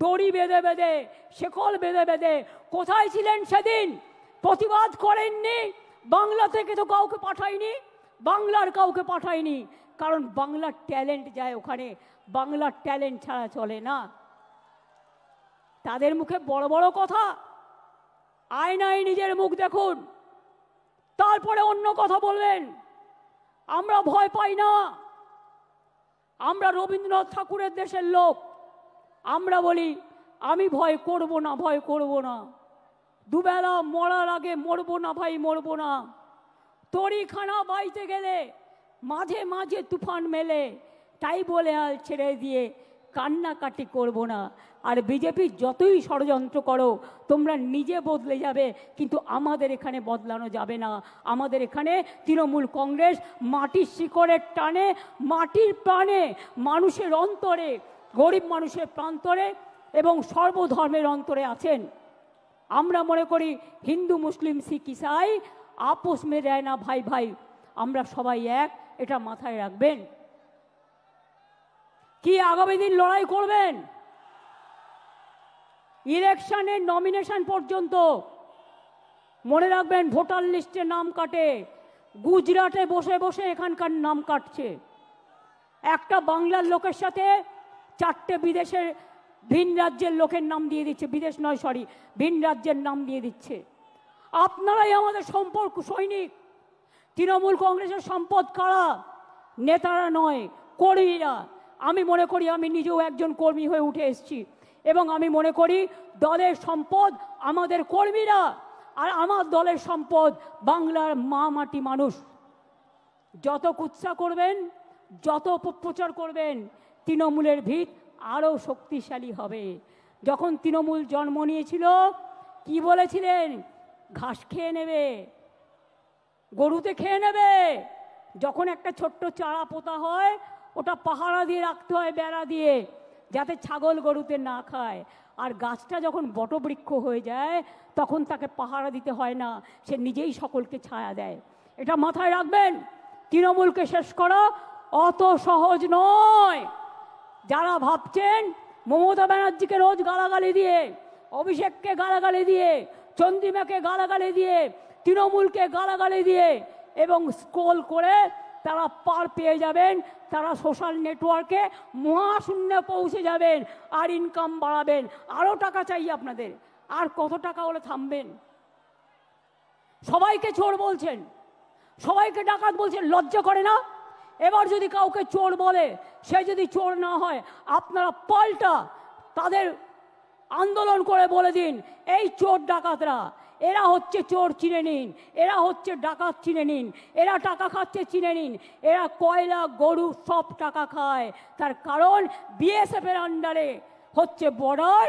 দড়ি বেঁধে বেঁধে, শেকল বেঁধে বেঁধে। কোথায় ছিলেন সেদিন? প্রতিবাদ করেননি। বাংলা থেকে তো কাউকে পাঠায়নি, বাংলার কাউকে পাঠায়নি, কারণ বাংলার ট্যালেন্ট যায় ওখানে। বাংলার ট্যালেন্ট ছাড়া চলে না। তাদের মুখে বড় বড় কথা, আয়নায় নিজের মুখ দেখুন, তার তারপরে অন্য কথা বলবেন। আমরা ভয় পাই না, আমরা রবীন্দ্রনাথ ঠাকুরের দেশের লোক। আমরা বলি আমি ভয় করব না, ভয় করব না, দুবেলা মরার আগে মরবো না ভাই, মরবো না। তরিখানা বাইতে গেলে মাঝে মাঝে তুফান মেলে, তাই বলে হাল ছেড়ে দিয়ে কান্নাকাটি করব না। আর বিজেপি যতই ষড়যন্ত্র করো তোমরা নিজে বদলে যাবে, কিন্তু আমাদের এখানে বদলানো যাবে না। আমাদের এখানে তৃণমূল কংগ্রেস মাটির শিকড়ের টানে, মাটির প্রাণে, মানুষের অন্তরে, গরিব মানুষের প্রান্তরে এবং সর্বধর্মের অন্তরে আছেন। আমরা মনে করি হিন্দু মুসলিম শিখ ইসাই আপোষ মে দেয় না ভাই ভাই, আমরা সবাই এক, এটা মাথায় রাখবেন। কি আগামী দিন লড়াই করবেন? ইলেকশনের নমিনেশন পর্যন্ত মনে রাখবেন, ভোটার লিস্টে নাম কাটে, গুজরাটে বসে বসে এখানকার নাম কাটছে। একটা বাংলার লোকের সাথে 4টে বিদেশের ভিন রাজ্যের লোকের নাম দিয়ে দিচ্ছে, বিদেশ নয় সরি, ভিন রাজ্যের নাম দিয়ে দিচ্ছে। আপনারাই আমাদের সম্পর্ক সৈনিক। তৃণমূল কংগ্রেসের সম্পদ কারা? নেতারা নয়, কর্মীরা। আমি মনে করি, আমি নিজেও একজন কর্মী হয়ে উঠে এসেছি, এবং আমি মনে করি দলের সম্পদ আমাদের কর্মীরা, আর আমার দলের সম্পদ বাংলার মা মাটি মানুষ। যত কুৎসা করবেন, যত অপপ্রচার করবেন, তৃণমূলের ভিত আরও শক্তিশালী হবে। যখন তৃণমূল জন্ম নিয়েছিল কি বলেছিলেন? ঘাস খেয়ে নেবে, গরুতে খেয়ে নেবে। যখন একটা ছোট্ট চারা পোতা হয় ওটা পাহারা দিয়ে রাখতে হয়, বেড়া দিয়ে, যাতে ছাগল গরুতে না খায়। আর গাছটা যখন বটবৃক্ষ হয়ে যায় তখন তাকে পাহারা দিতে হয় না, সে নিজেই সকলকে ছায়া দেয়। এটা মাথায় রাখবেন। তৃণমূলকে শেষ করা অত সহজ নয়। যারা ভাবছেন মমতা ব্যানার্জিকে রোজ গালাগালি দিয়ে, অভিষেককে গালাগালি দিয়ে, চন্দ্রিমাকে গালাগালি দিয়ে, তৃণমূলকে গালাগালি দিয়ে এবং স্ক্রোল করে তারা পার পেয়ে যাবেন, তারা সোশ্যাল নেটওয়ার্কে মহাশূন্যে পৌঁছে যাবেন আর ইনকাম বাড়াবেন। আরও টাকা চাই আপনাদের, আর কত টাকা হলে থামবেন? সবাইকে চোর বলছেন, সবাইকে ডাকাত বলছেন, লজ্জা করে না? এবার যদি কাউকে চোর বলে, সে যদি চোর না হয়, আপনারা পাল্টা তাদের আন্দোলন করে বলে দিন, এই চোর ডাকাতরা, এরা হচ্ছে চোর, চিনে নিন। এরা হচ্ছে ডাকাত, চিনে নিন। এরা টাকা খাচ্ছে, চিনে নিন। এরা কয়লা, গরু সব টাকা খায়। তার কারণ বিএসএফ এর আন্ডারে হচ্ছে বর্ডার,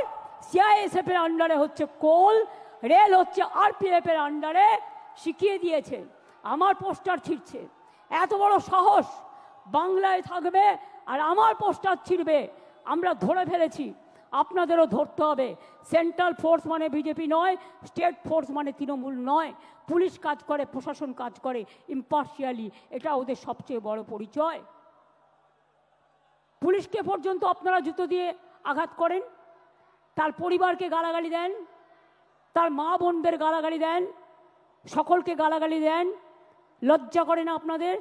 সিআইএসএফ এর আন্ডারে হচ্ছে কোল, রেল হচ্ছে আরপিএফ এর আন্ডারে। শিখিয়ে দিয়েছে। আমার পোস্টার ছিঁড়ছে, এত বড় সাহস! বাংলায় থাকবে আর আমার পোস্টার ছিঁড়বে। আমরা ধরে ফেলেছি, আপনাদেরও ধরতে হবে। সেন্ট্রাল ফোর্স মানে বিজেপি নয়, স্টেট ফোর্স মানে তৃণমূল নয়। পুলিশ কাজ করে, প্রশাসন কাজ করে ইম্পার্শিয়ালি, এটা ওদের সবচেয়ে বড় পরিচয়। পুলিশকে পর্যন্ত আপনারা জুতো দিয়ে আঘাত করেন, তার পরিবারকে গালাগালি দেন, তার মা বোনদের গালাগালি দেন, সকলকে গালাগালি দেন। লজ্জা করে না আপনাদের?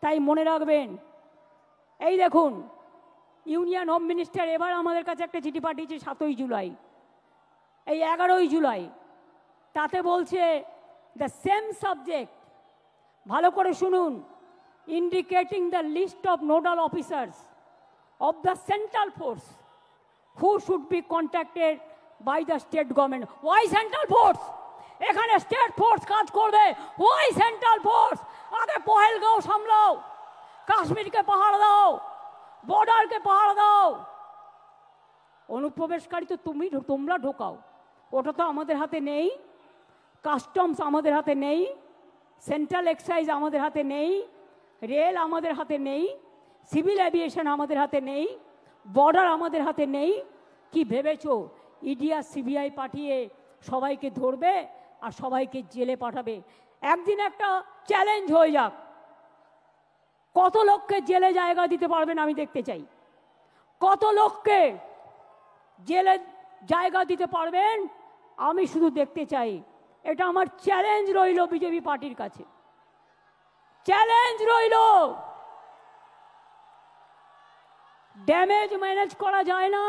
তাই মনে রাখবেন, এই দেখুন, ইউনিয়ন হোম মিনিস্টার এবার আমাদের কাছে একটা চিঠি পাঠিয়েছে 7ই জুলাই, এই 11ই জুলাই। তাতে বলছে দ্য সেম সাবজেক্ট, ভালো করে শুনুন, indicating the list of nodal officers of the central force who should be contacted by the state government. Why central force? এখানে স্টেট ফোর্স কাজ করবে। Why central force? আগে পহেলগাঁও সামলাও, কাশ্মীরকে পাহাড় দাও, বর্ডারকে পাহাড় দাও। অনুপ্রবেশকারী তো তোমরা ঢোকাও, ওটা তো আমাদের হাতে নেই। কাস্টমস আমাদের হাতে নেই, সেন্ট্রাল এক্সাইজ আমাদের হাতে নেই, রেল আমাদের হাতে নেই, সিভিল এভিয়েশন আমাদের হাতে নেই, বর্ডার আমাদের হাতে নেই। কি ভেবেছো ইডি আর সিবিআই পাঠিয়ে সবাইকে ধরবে আর সবাইকে জেলে পাঠাবে? একদিন একটা চ্যালেঞ্জ হয়ে যাক, কত লোককে জেলে জায়গা দিতে পারবেন আমি দেখতে চাই। কত লোককে জেলে জায়গা দিতে পারবেন আমি শুধু দেখতে চাই। এটা আমার চ্যালেঞ্জ রইল বিজেপি পার্টির কাছে, চ্যালেঞ্জ রইল। ড্যামেজ ম্যানেজ করা যায় না।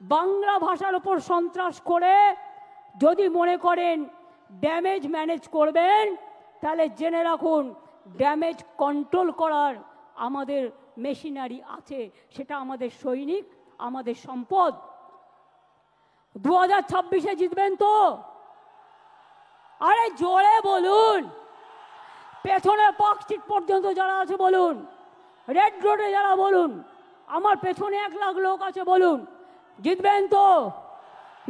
বাংলা ভাষার উপর সন্ত্রাস করে যদি মনে করেন ড্যামেজ ম্যানেজ করবেন, তাহলে জেনে রাখুন ড্যামেজ কন্ট্রোল করার আমাদের মেশিনারি আছে, সেটা আমাদের সৈনিক, আমাদের সম্পদ। 2026-এ জিতবেন তো? আরে জোরে বলুন। পেছনে পার্ক স্ট্রিট পর্যন্ত যারা আছে বলুন, রেড রোডে যারা বলুন, আমার পেছনে 1 লাখ লোক আছে বলুন, জিতবেন তো?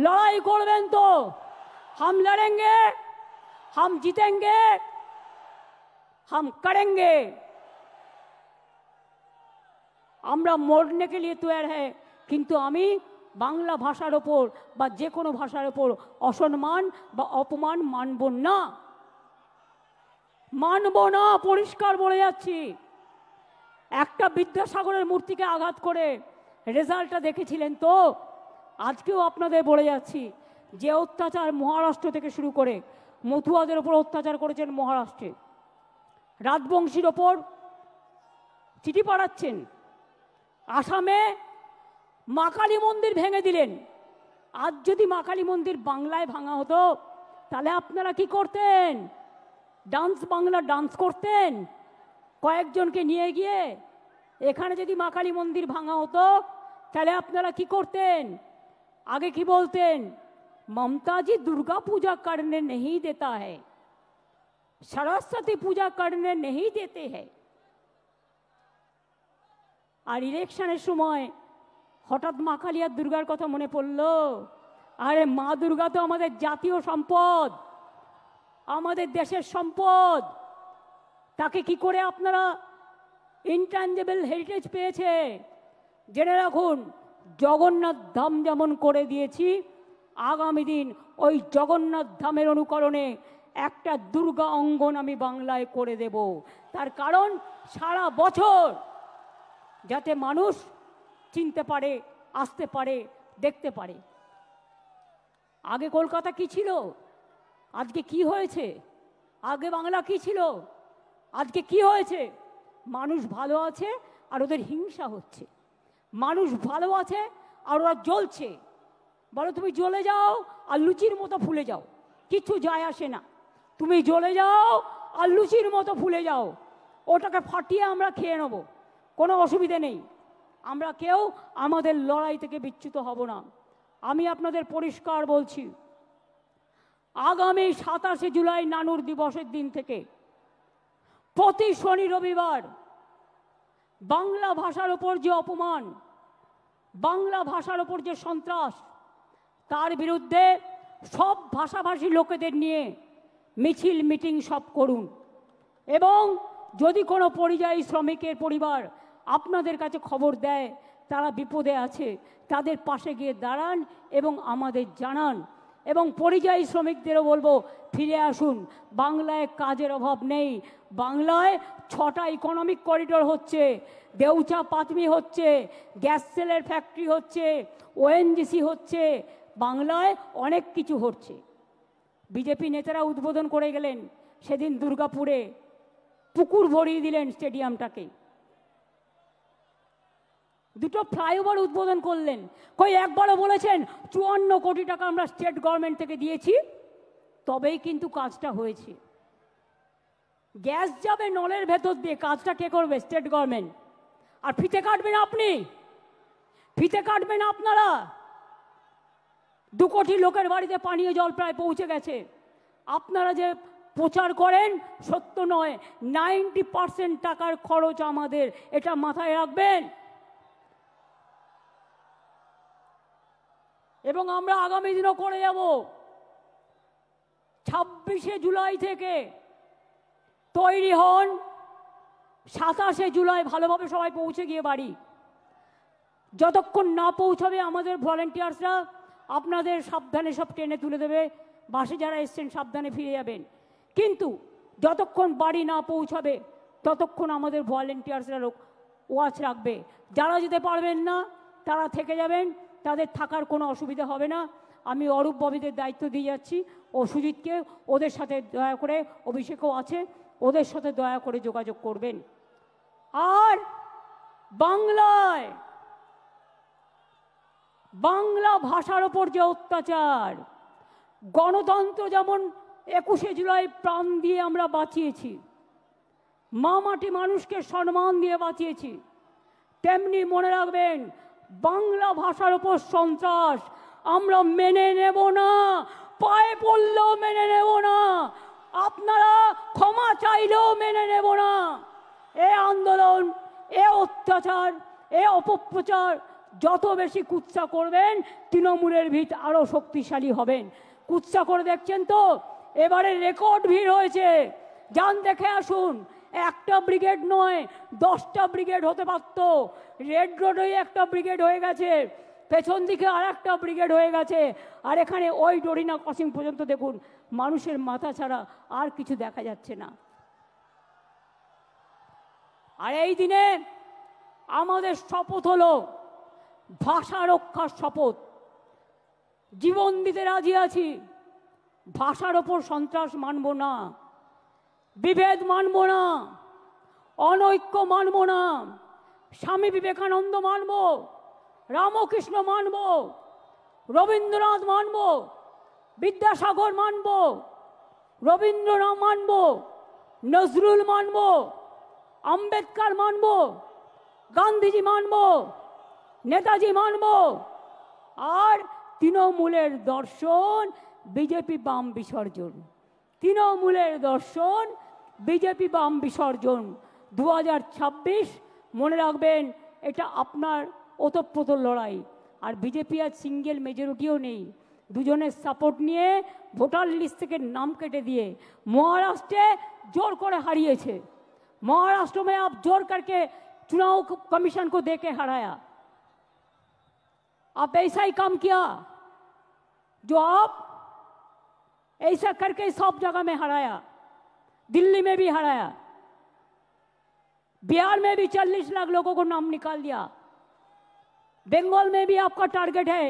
লড়াই করবেন তো? हम लड़ेंगे, हम जीतेंगे, हम करेंगे। আমরা মরने के लिए तैयार है, কিন্তু আমি বাংলা ভাষার ওপর বা যে কোনো ভাষার ওপর অসম্মান বা অপমান মানব না, মানব না, পরিষ্কার বলে যাচ্ছি। একটা বিদ্যাসাগরের মূর্তিকে আঘাত করে রেজাল্টটা দেখেছিলেন তো? আজকেও আপনাদের বলে যাচ্ছি, যে অত্যাচার মহারাষ্ট্র থেকে শুরু করে মতুয়াদের ওপর অত্যাচার করেছেন মহারাষ্ট্রে, রাজবংশীর ওপর চিঠি পাঠাচ্ছেন, আসামে মা কালী মন্দির ভেঙে দিলেন। আজ যদি মা কালী মন্দির বাংলায় ভাঙা হতো তাহলে আপনারা কি করতেন? ডান্স বাংলা ডান্স করতেন কয়েকজনকে নিয়ে গিয়ে। এখানে যদি মা কালী মন্দির ভাঙা হতো তাহলে আপনারা কি করতেন? আগে কি বলতেন? ममता जी दुर्गा पूजा करने नहीं देता है, सरस्वती पूजा करने नहीं देते हैं। আর ইলেকশনের সময় হঠাৎ মা কালী আর দুর্গার কথা মনে পড়লো। আরে মা দুর্গা তো আমাদের জাতীয় সম্পদ, আমাদের দেশের সম্পদ। তাকে কি করে আপনারা ইনট্যাঞ্জেবল হেরিটেজ পেয়েছে? জেনে রাখুন, জগন্নাথ ধাম যেমন করে দিয়েছি, আগামী দিন ওই জগন্নাথ ধামের অনুকরণে একটা দুর্গা অঙ্গন আমি বাংলায় করে দেব। তার কারণ সারা বছর যাতে মানুষ চিনতে পারে, আসতে পারে, দেখতে পারে। আগে কলকাতা কি ছিল, আজকে কি হয়েছে? আগে বাংলা কি ছিল, আজকে কি হয়েছে? মানুষ ভালো আছে আর ওদের হিংসা হচ্ছে, মানুষ ভালো আছে আর ওরা জ্বলছে। বলো তুমি জ্বলে যাও আর লুচির মতো ফুলে যাও, কিছু যায় আসে না। তুমি জ্বলে যাও আর লুচির মতো ফুলে যাও, ওটাকে ফাটিয়ে আমরা খেয়ে নেব, কোনো অসুবিধে নেই। আমরা কেউ আমাদের লড়াই থেকে বিচ্যুত হব না। আমি আপনাদের পরিষ্কার বলছি, আগামী 27শে জুলাই নানুর দিবসের দিন থেকে প্রতি শনি রবিবার বাংলা ভাষার ওপর যে অপমান, বাংলা ভাষার ওপর যে সন্ত্রাস, তার বিরুদ্ধে সব ভাষাভাষী লোকেদের নিয়ে মিছিল মিটিং সব করুন। এবং যদি কোনো পরিযায়ী শ্রমিকের পরিবার আপনাদের কাছে খবর দেয় তারা বিপদে আছে, তাদের পাশে গিয়ে দাঁড়ান এবং আমাদের জানান। এবং পরিযায়ী শ্রমিকদেরও বলবো ফিরে আসুন, বাংলায় কাজের অভাব নেই। বাংলায় 6টা ইকোনমিক করিডোর হচ্ছে, দেউচা পাতমি হচ্ছে, গ্যাস সেলের ফ্যাক্টরি হচ্ছে, ওএনজিসি হচ্ছে, বাংলায় অনেক কিছু হচ্ছে। বিজেপি নেতারা উদ্বোধন করে গেলেন সেদিন দুর্গাপুরে, পুকুর ভরিয়ে দিলেন স্টেডিয়ামটাকে, 2টো ফ্লাইওভার উদ্বোধন করলেন। কই একবারও বলেছেন 54 কোটি টাকা আমরা স্টেট গভর্নমেন্ট থেকে দিয়েছি, তবেই কিন্তু কাজটা হয়েছে। গ্যাস যাবে নলের ভেতর দিয়ে, কাজটা কে করবে? State government. আর ফিতে কাটবেন আপনি, ফিতে কাটবেন আপনারা। 2 কোটি লোকের বাড়িতে পানীয় জল প্রায় পৌঁছে গেছে। আপনারা যে প্রচার করেন সত্য নয়, 90% টাকার খরচ আমাদের, এটা মাথায় রাখবেন। এবং আমরা আগামী দিনও করে যাব। 26শে জুলাই থেকে তৈরি হন, 27শে জুলাই ভালোভাবে সবাই পৌঁছে গিয়ে বাড়ি। যতক্ষণ না পৌঁছাবে আমাদের ভলেন্টিয়ার্সরা আপনাদের সাবধানে সব ট্রেনে তুলে দেবে, বাসে যারা এসছেন সাবধানে ফিরে যাবেন। কিন্তু যতক্ষণ বাড়ি না পৌঁছাবে ততক্ষণ আমাদের ভলেন্টিয়ার্সরা ওয়াচ রাখবে। যারা যেতে পারবেন না তারা থেকে যাবেন, তাদের থাকার কোনো অসুবিধা হবে না। আমি অরূপ ববিদের দায়িত্ব দিয়ে যাচ্ছি, ও সুজিতকে, ওদের সাথে দয়া করে, অভিষেকও আছে, ওদের সাথে দয়া করে যোগাযোগ করবেন। আর বাংলায় বাংলা ভাষার ওপর যে অত্যাচার, গণতন্ত্র যেমন 21শে জুলাই প্রাণ দিয়ে আমরা বাঁচিয়েছি, মা মাটি মানুষকে সম্মান দিয়ে বাঁচিয়েছি, তেমনি মনে রাখবেন বাংলা ভাষার উপর সন্ত্রাস আমরা মেনে নেব না, পায়ে পড়লেও মেনে নেব না, আপনারা ক্ষমা চাইলেও মেনে নেব না। এ আন্দোলন, এ অত্যাচার, এ অপপ্রচার যত বেশি কুৎসা করবেন তৃণমূলের ভিত আরো শক্তিশালী হবেন। কুৎসা করে দেখছেন তো, এবারে রেকর্ড ভিড় হয়েছে, যান দেখে আসুন। একটা ব্রিগেড নয়, 10টা ব্রিগেড হতে পারত। রেড রোডে একটা ব্রিগেড হয়ে গেছে, পেছন দিকে আর একটা ব্রিগেড হয়ে গেছে, আর এখানে ওই ডরিনা ক্রসিং পর্যন্ত দেখুন, মানুষের মাথা ছাড়া আর কিছু দেখা যাচ্ছে না। আর এই দিনে আমাদের শপথ হলো ভাষা রক্ষার শপথ। জীবন দিতে রাজি আছি, ভাষার ওপর সন্ত্রাস মানব না, বিভেদ মানব না, অনৈক্য মানব না। স্বামী বিবেকানন্দ মানব, রামকৃষ্ণ মানব, রবীন্দ্রনাথ মানব, বিদ্যাসাগর মানব, রবীন্দ্রনাথ মানব, নজরুল মানব, আম্বেদকর মানব, গান্ধীজি মানব, নেতাজি মানব। আর তৃণমূলের দর্শন বিজেপি বাম বিসর্জন, তৃণমূলের দর্শন বিজেপি বাম বিসর্জন। 2026 মনে রাখবেন, এটা আপনার ওতপ্রোত লড়াই। আর বিজেপি আজ সিঙ্গেল মেজরিটিও নেই, দুজনের সাপোর্ট নিয়ে ভোটার লিস্ট থেকে নাম কেটে দিয়ে মহারাষ্ট্রে জোর করে হারিয়েছে। महाराष्ट्र में आप जोर करके चुनाव कमीशन को देके हराया। आप ऐसा ही काम किया जो आप ऐसा करके सब जगह में हराया, दिल्ली में भी हराया, बिहार में भी 40 लाख लोगों को नाम निकाल दिया, बंगाल में भी आपका टारगेट है।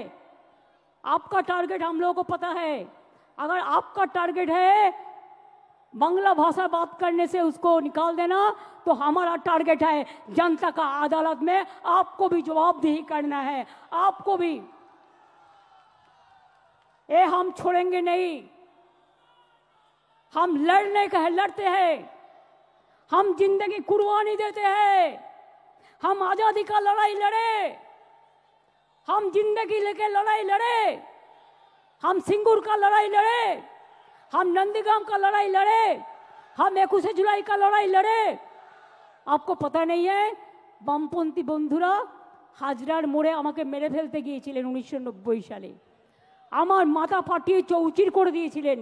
आपका टारगेट हम लोगों को पता है। अगर आपका टारगेट है बांग्ला भाषा बात करने से उसको निकाल देना, तो हमारा टारगेट है जनता का अदालत में आपको भी जवाबदेही करना है, आपको भी। ये हम छोड़ेंगे नहीं, हम लड़ते हैं, हम जिंदगी कुर्बानी देते हैं, हम आजादी का लड़ाई लड़े, हम जिंदगी लेके लड़ाई लड़े, हम सिंगूर का लड़ाई लड़े, हम नंदीग्राम का लड़ाई लड़े, हम 21 जुलाई का लड़ाई लड़े। आपको पता नहीं है, বামপন্থী বন্ধুরা হাজরার মোড়ে আমাকে মেরে ফেলতে গিয়েছিলেন 1990 সালে। আমার মাথা ফাটিয়ে চৌচির করে দিয়েছিলেন,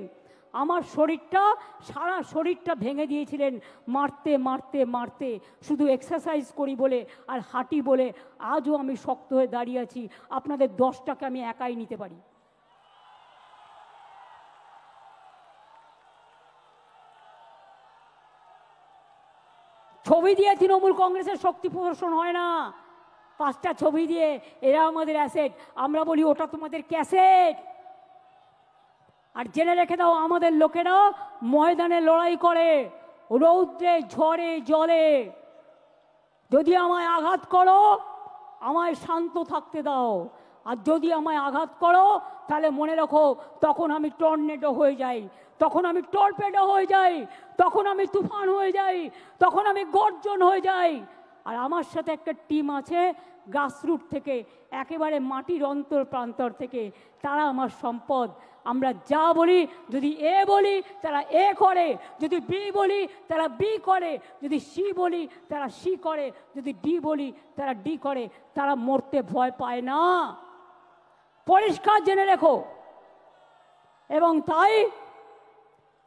আমার শরীরটা সারা শরীরটা ভেঙে দিয়েছিলেন মারতে মারতে মারতে। শুধু এক্সারসাইজ করি বলে আর হাঁটি বলে আজও আমি শক্ত হয়ে দাঁড়িয়ে আছি। আপনাদের 10টাকে আমি একাই নিতে পারি। ছবি দিয়ে তৃণমূল কংগ্রেসের শক্তি প্রদর্শন হয় না, 5টা ছবি দিয়ে এরা আমাদের অ্যাসেট, আমরা বলি ওটা তোমাদের ক্যাসেট। আর জেনে রেখে দাও, আমাদের লোকেরা ময়দানে লড়াই করে, রৌদ্রে ঝড়ে জলে। যদি আমায় আঘাত করো, আমায় শান্ত থাকতে দাও, আর যদি আমায় আঘাত করো তাহলে মনে রাখো তখন আমি টর্নেডো হয়ে যাই, তখন আমি টর্পেডো হয়ে যাই, তখন আমি তুফান হয়ে যাই, তখন আমি গর্জন হয়ে যাই। আর আমার সাথে একটা টিম আছে গ্রাসরুট থেকে, একেবারে মাটির অন্তর প্রান্তর থেকে, তারা আমার সম্পদ। আমরা যা বলি, যদি এ বলি তারা এ করে, যদি বি বলি তারা বি করে, যদি সি বলি তারা সি করে, যদি ডি বলি তারা ডি করে। তারা মরতে ভয় পায় না, পরিষ্কার জেনে রেখো। এবং তাই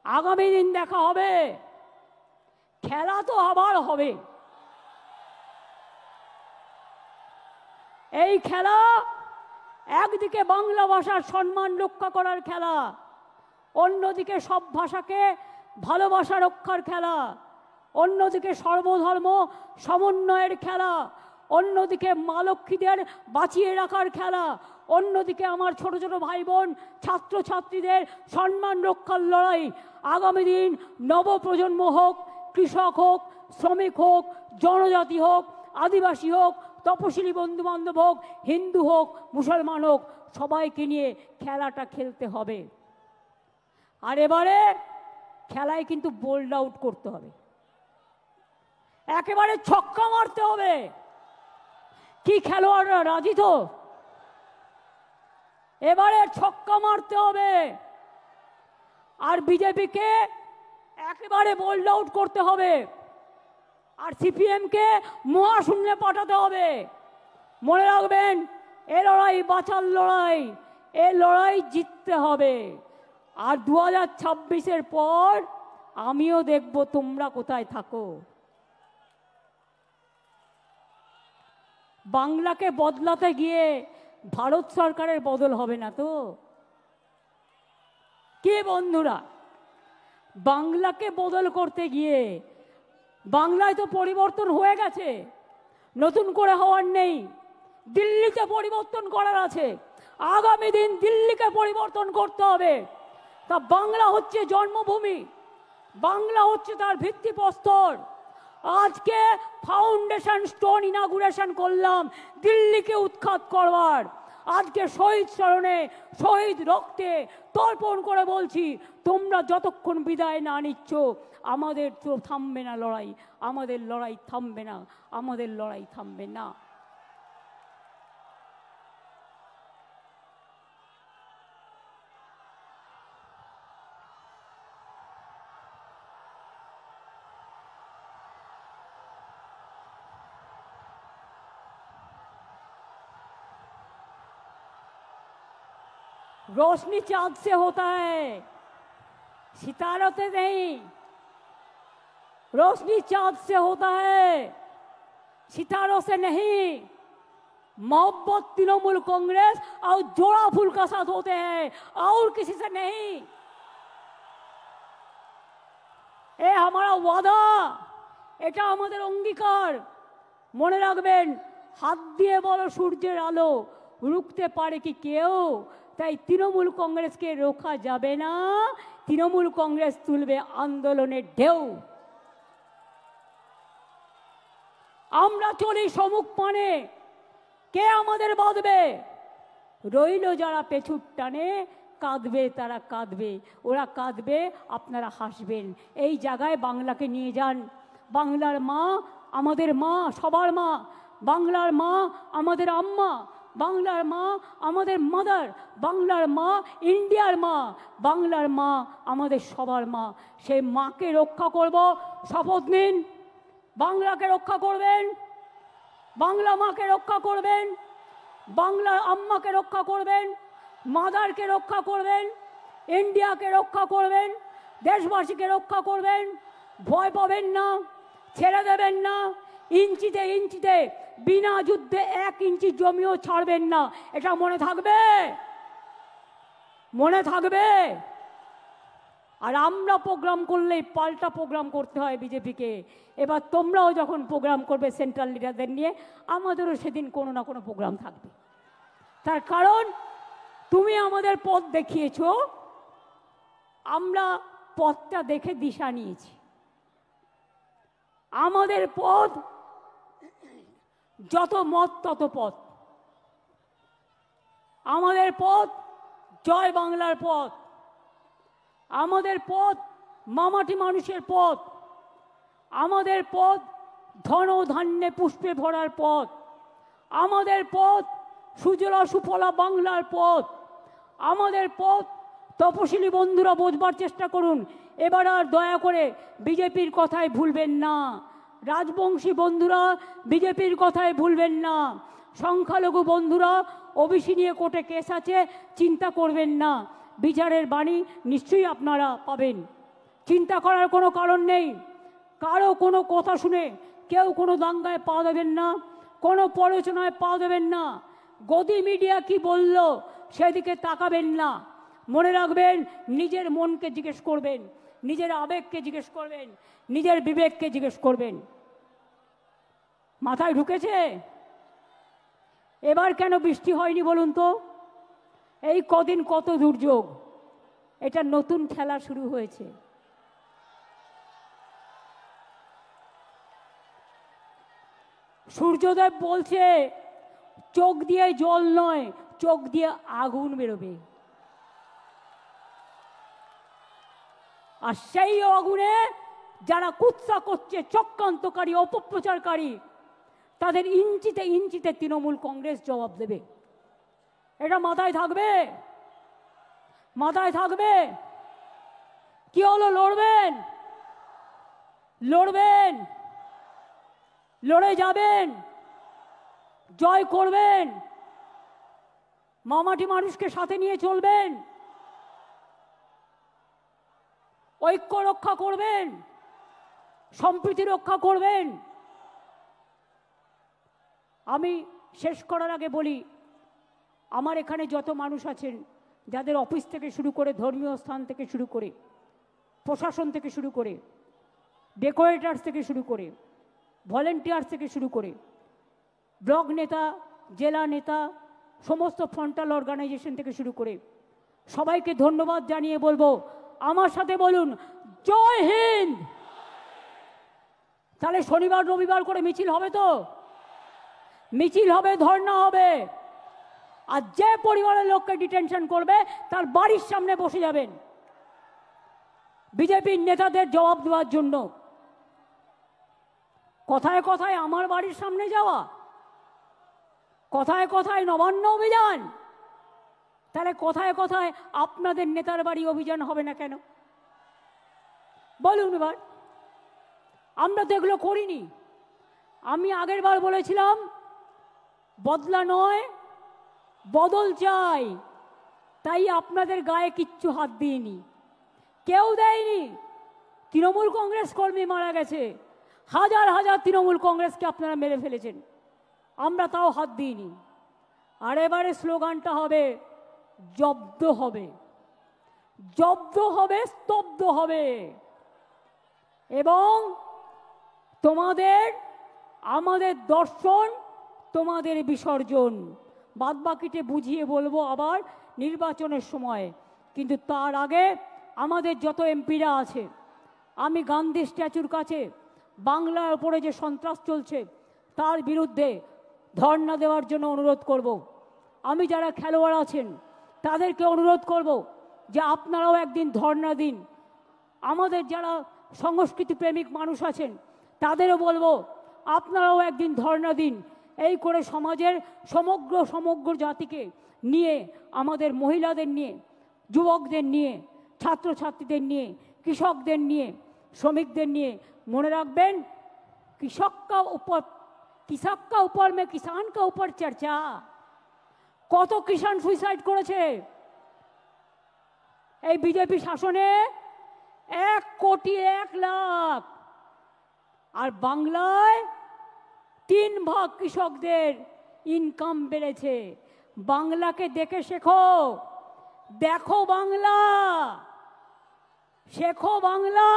আগামী দিন দেখা হবে, খেলা তো আবার হবে। এই খেলা একদিকে বাংলা ভাষার সম্মান রক্ষা করার খেলা, অন্যদিকে সব ভাষাকে ভালোবাসা রক্ষার খেলা, অন্যদিকে সর্বধর্ম সমন্বয়ের খেলা, অন্যদিকে মা লক্ষ্মীদের বাঁচিয়ে রাখার খেলা, অন্যদিকে আমার ছোট ছোট ভাই বোন ছাত্রছাত্রীদের সম্মান রক্ষার লড়াই। আগামী দিন নবপ্রজন্ম হোক, কৃষক হোক, শ্রমিক হোক, জনজাতি হোক, আদিবাসী হোক, তপশিলি বন্ধুবান্ধব হোক, হিন্দু হোক, মুসলমান হোক, সবাইকে নিয়ে খেলাটা খেলতে হবে। আর এবারে খেলায় কিন্তু বোল্ড আউট করতে হবে, একেবারে ছক্কা মারতে হবে। কি খেলোয়াড়রা রাজি তো? এবারে ছক্কা মারতে হবে আর বিজেপিকে একেবারে বোল্ড আউট করতে হবে আর সিপিএমকে মহাশূন্যে পাঠাতে হবে। মনে রাখবেন, এ লড়াই বাঁচার লড়াই, এ লড়াই জিততে হবে। আর 2026-এর পর আমিও দেখব তোমরা কোথায় থাকো। বাংলাকে বদলাতে গিয়ে ভারত সরকারের বদল হবে না তো? কে বন্ধুরা, বাংলাকে বদল করতে গিয়ে বাংলায় তো পরিবর্তন হয়ে গেছে, নতুন করে হওয়ার নেই। দিল্লিতে পরিবর্তন করার আছে, আগামী দিন দিল্লিকে পরিবর্তন করতে হবে। তা বাংলা হচ্ছে জন্মভূমি, বাংলা হচ্ছে তার ভিত্তিপ্রস্তর। আজকে ফাউন্ডেশন স্টোন ইনাগুরেশন করলাম দিল্লিকে উৎখাত করবার। আজকে শহীদ স্মরণে, শহীদ রক্তে তর্পণ করে বলছি, তোমরা যতক্ষণ বিদায় না নিচ্ছ আমাদের তো থামবে না লড়াই, আমাদের লড়াই থামবে না, আমাদের লড়াই থামবে না। रोशनी चांद से होता है, सितारों से नहीं। रोशनी चांद से होता है, सितारों से नहीं। मोहब्बत तृणमूल कांग्रेस और जोड़ा फूल का साथ होते हैं और किसी से नहीं। ये हमारा वादा, এটা আমাদের অঙ্গীকার। মনে রাখবেন, হাত দিয়ে বলো সূর্যের আলো রুখতে পারে কি কেউ? তাই তৃণমূল কংগ্রেসকে রোখা যাবে না, তৃণমূল কংগ্রেস তুলবে আন্দোলনের ঢেউ। আমরা চলি সমুখ পানে, কে আমাদের বাঁধবে? রইল যারা পেছুর টানে, কাঁদবে তারা কাঁদবে, ওরা কাঁদবে আপনারা হাসবেন। এই জায়গায় বাংলাকে নিয়ে যান। বাংলার মা আমাদের মা, সবার মা। বাংলার মা আমাদের আম্মা, বাংলার মা আমাদের মাদার, বাংলার মা ইন্ডিয়ার মা, বাংলার মা আমাদের সবার মা। সেই মাকে রক্ষা করব, শপথ নিন। বাংলাকে রক্ষা করবেন, বাংলা মাকে রক্ষা করবেন, বাংলার আম্মাকে রক্ষা করবেন, মাদারকে রক্ষা করবেন, ইন্ডিয়াকে রক্ষা করবেন, দেশবাসীকে রক্ষা করবেন। ভয় পাবেন না, ছেড়ে দেবেন না। ইঞ্চিতে ইঞ্চিতে, বিনা যুদ্ধে 1 ইঞ্চি জমিও ছাড়বেন না। এটা মনে থাকবে, মনে থাকবে। আর আমরা প্রোগ্রাম করলেই পাল্টা প্রোগ্রাম করতে হয় বিজেপিকে। এবার তোমরাও যখন প্রোগ্রাম করবে সেন্ট্রাল লিডারদের নিয়ে, আমাদেরও সেদিন কোনো না কোনো প্রোগ্রাম থাকবে। তার কারণ তুমি আমাদের পথ দেখিয়েছ, আমরা পথটা দেখে দিশা নিয়েছি। আমাদের পথ যত মত তত পথ, আমাদের পথ জয় বাংলার পথ, আমাদের পথ মামাটি মানুষের পথ, আমাদের পথ ধন ধান্যে পুষ্পে ভরার পথ, আমাদের পথ সুজলা সুফলা বাংলার পথ, আমাদের পথ। তপশিলি বন্ধুরা বোঝবার চেষ্টা করুন, এবার আর দয়া করে বিজেপির কথায় ভুলবেন না। রাজবংশী বন্ধুরা বিজেপির কথায় ভুলবেন না। সংখ্যালঘু বন্ধুরা, ওবিসি নিয়ে কোর্টে কেস আছে, চিন্তা করবেন না। বিচারের বাণী নিশ্চয়ই আপনারা পাবেন, চিন্তা করার কোনো কারণ নেই। কারো কোনো কথা শুনে কেউ কোনো দাঙ্গায় পা দেবেন না, কোনো প্ররোচনায় পা দেবেন না। গদি মিডিয়া কি বলল সেদিকে তাকাবেন না। মনে রাখবেন, নিজের মনকে জিজ্ঞেস করবেন, নিজের আবেগকে জিজ্ঞেস করবেন, নিজের বিবেককে জিজ্ঞেস করবেন। মাথায় ঢুকেছে? এবার কেন বৃষ্টি হয়নি বলুন তো? এই কদিন কত দুর্যোগ, এটা নতুন খেলা শুরু হয়েছে। সূর্যদেব বলছে চোখ দিয়ে জল নয়, চোখ দিয়ে আগুন বেরোবে। আর সেই আগুনে যারা কুৎসা করছে, চক্রান্তকারী, অপপ্রচারকারী, তাদের ইঞ্চিতে ইঞ্চিতে তৃণমূল কংগ্রেস জবাব দেবে। এটা মাথায় থাকবে, মাথায় থাকবে। কি হলো? লড়বেন, লড়বেন, লড়ে যাবেন, জয় করবেন, মামাটি মানুষকে সাথে নিয়ে চলবেন, ঐক্য রক্ষা করবেন, সম্প্রীতি রক্ষা করবেন। আমি শেষ করার আগে বলি, আমার এখানে যত মানুষ আছেন, যাদের অফিস থেকে শুরু করে, ধর্মীয় স্থান থেকে শুরু করে, প্রশাসন থেকে শুরু করে, ডেকোরেটার্স থেকে শুরু করে, ভলেন্টিয়ার্স থেকে শুরু করে, ব্লক নেতা, জেলা নেতা, সমস্ত ফ্রন্টাল অর্গানাইজেশন থেকে শুরু করে সবাইকে ধন্যবাদ জানিয়ে বলবো, আমার সাথে বলুন জয় হিন্দ। তাহলে শনিবার রবিবার করে মিছিল হবে তো? মিছিল হবে, ধর্ণা হবে। আর যে পরিবারের লোককে ডিটেনশন করবে তার বাড়ির সামনে বসে যাবেন বিজেপির নেতাদের জবাব দেওয়ার জন্য। কথায় কথায় আমার বাড়ির সামনে যাওয়া, কথায় কথায় নবান্ন অভিযান, তাহলে কথায় কথায় আপনাদের নেতার বাড়ি অভিযান হবে না কেন? বলুন এবার। আমরা তো এগুলো করিনি। আমি আগের বার বলেছিলাম বদলা নয়, বদল চাই। তাই আপনাদের গায়ে কিচ্ছু হাত দিইনি, কেউ দেয়নি। তৃণমূল কংগ্রেস কর্মী মারা গেছে, হাজার হাজার তৃণমূল কংগ্রেসকে আপনারা মেরে ফেলেছেন, আমরা তাও হাত দিইনি। আর এবারে স্লোগানটা হবে জব্দ হবে, জব্দ হবে, স্তব্ধ হবে। এবং তোমাদের, আমাদের দর্শন, তোমাদের বিসর্জন। বাদবাকিতে বুঝিয়ে বলবো আবার নির্বাচনের সময়। কিন্তু তার আগে আমাদের যত এমপিরা আছে, আমি গান্ধী স্ট্যাচুর কাছে বাংলার উপরে যে সন্ত্রাস চলছে তার বিরুদ্ধে ধর্ণা দেওয়ার জন্য অনুরোধ করব। আমি যারা খেলোয়াড় আছেন তাদেরকে অনুরোধ করব যে আপনারাও একদিন ধর্ণা দিন। আমাদের যারা সংস্কৃতি প্রেমিক মানুষ আছেন তাদেরও বলবো আপনারাও একদিন ধর্ণা দিন। এই করে সমাজের সমগ্র জাতিকে নিয়ে, আমাদের মহিলাদের নিয়ে, যুবকদের নিয়ে, ছাত্রছাত্রীদের নিয়ে, কৃষকদের নিয়ে, শ্রমিকদের নিয়ে, মনে রাখবেন কৃষক কা উপর মে কিষান কা উপর চর্চা। কত কিষান সুইসাইড করেছে এই বিজেপি শাসনে? 1,01,00,000। আর বাংলায় 3 ভাগ কৃষকদের ইনকাম বেড়েছে। বাংলাকে দেখে শেখো, দেখো বাংলা, শেখো বাংলা।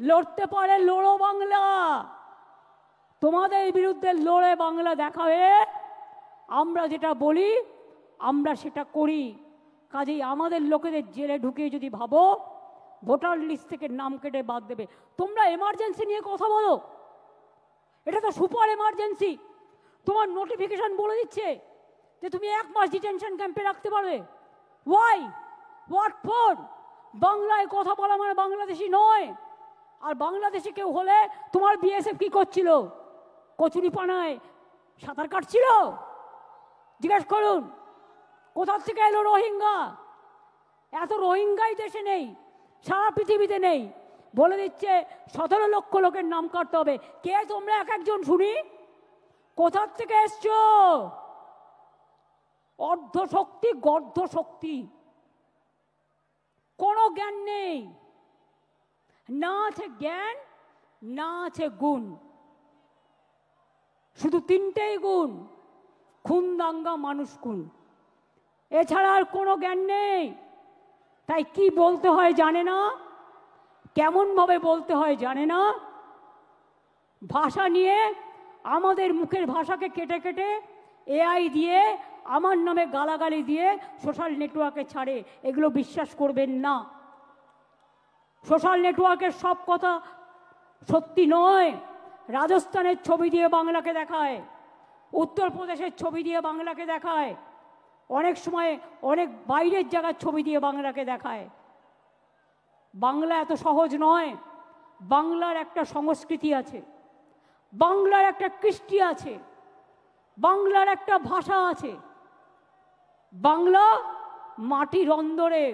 লড়তে পারে লড়ো বাংলা। তোমাদের বিরুদ্ধে লড়ে বাংলা দেখাবে। আমরা যেটা বলি আমরা সেটা করি। কাজেই আমাদের লোকেদের জেলে ঢুকিয়ে যদি ভাবো ভোটার লিস্ট থেকে নাম কেটে বাদ দেবে, তোমরা এমার্জেন্সি নিয়ে কথা বলো, এটা তো সুপার এমার্জেন্সি। তোমার নোটিফিকেশন বলে দিচ্ছে যে তুমি 1 মাস ডিটেনশন ক্যাম্পে রাখতে পারবে। ওয়াই? What for? বাংলায় কথা বলা মানে বাংলাদেশি নয়। আর বাংলাদেশে কেউ হলে তোমার বিএসএফ কি করছিল? কচুরিপানায় সাঁতার কাটছিল? জিজ্ঞেস করুন। কোথা থেকে এলো রোহিঙ্গা? এত রোহিঙ্গাই দেশে নেই, সারা পৃথিবীতে নেই। বলে দিচ্ছে 17 লক্ষ লোকের নাম কাটতে হবে। কে তোমরা এক একজন শুনি? কোথা থেকে এসছো? অর্ধ শক্তি, গর্ধ শক্তি, কোনো জ্ঞান নেই। না আছে জ্ঞান, না আছে গুণ। শুধু 3টেই গুণ: খুন, দাঙ্গা, মানুষ খুন। এছাড়া আর কোনো জ্ঞান নেই। তাই কি বলতে হয় জানে না, কেমন ভাবে বলতে হয় জানে না। ভাষা নিয়ে আমাদের মুখের ভাষাকে কেটে কেটে এআই দিয়ে আমার নামে গালাগালি দিয়ে সোশ্যাল নেটওয়ার্কে ছাড়ে। এগুলো বিশ্বাস করবেন না। সোশ্যাল নেটওয়ার্কের সব কথা সত্যি নয়। রাজস্থানের ছবি দিয়ে বাংলাকে দেখায়, উত্তরপ্রদেশের ছবি দিয়ে বাংলাকে দেখায়, অনেক সময় অনেক বাইরের জায়গার ছবি দিয়ে বাংলাকে দেখায়। বাংলা এত সহজ নয়। বাংলার একটা সংস্কৃতি আছে, বাংলার একটা কৃষ্টি আছে, বাংলার একটা ভাষা আছে। বাংলা মাটির অন্দরে,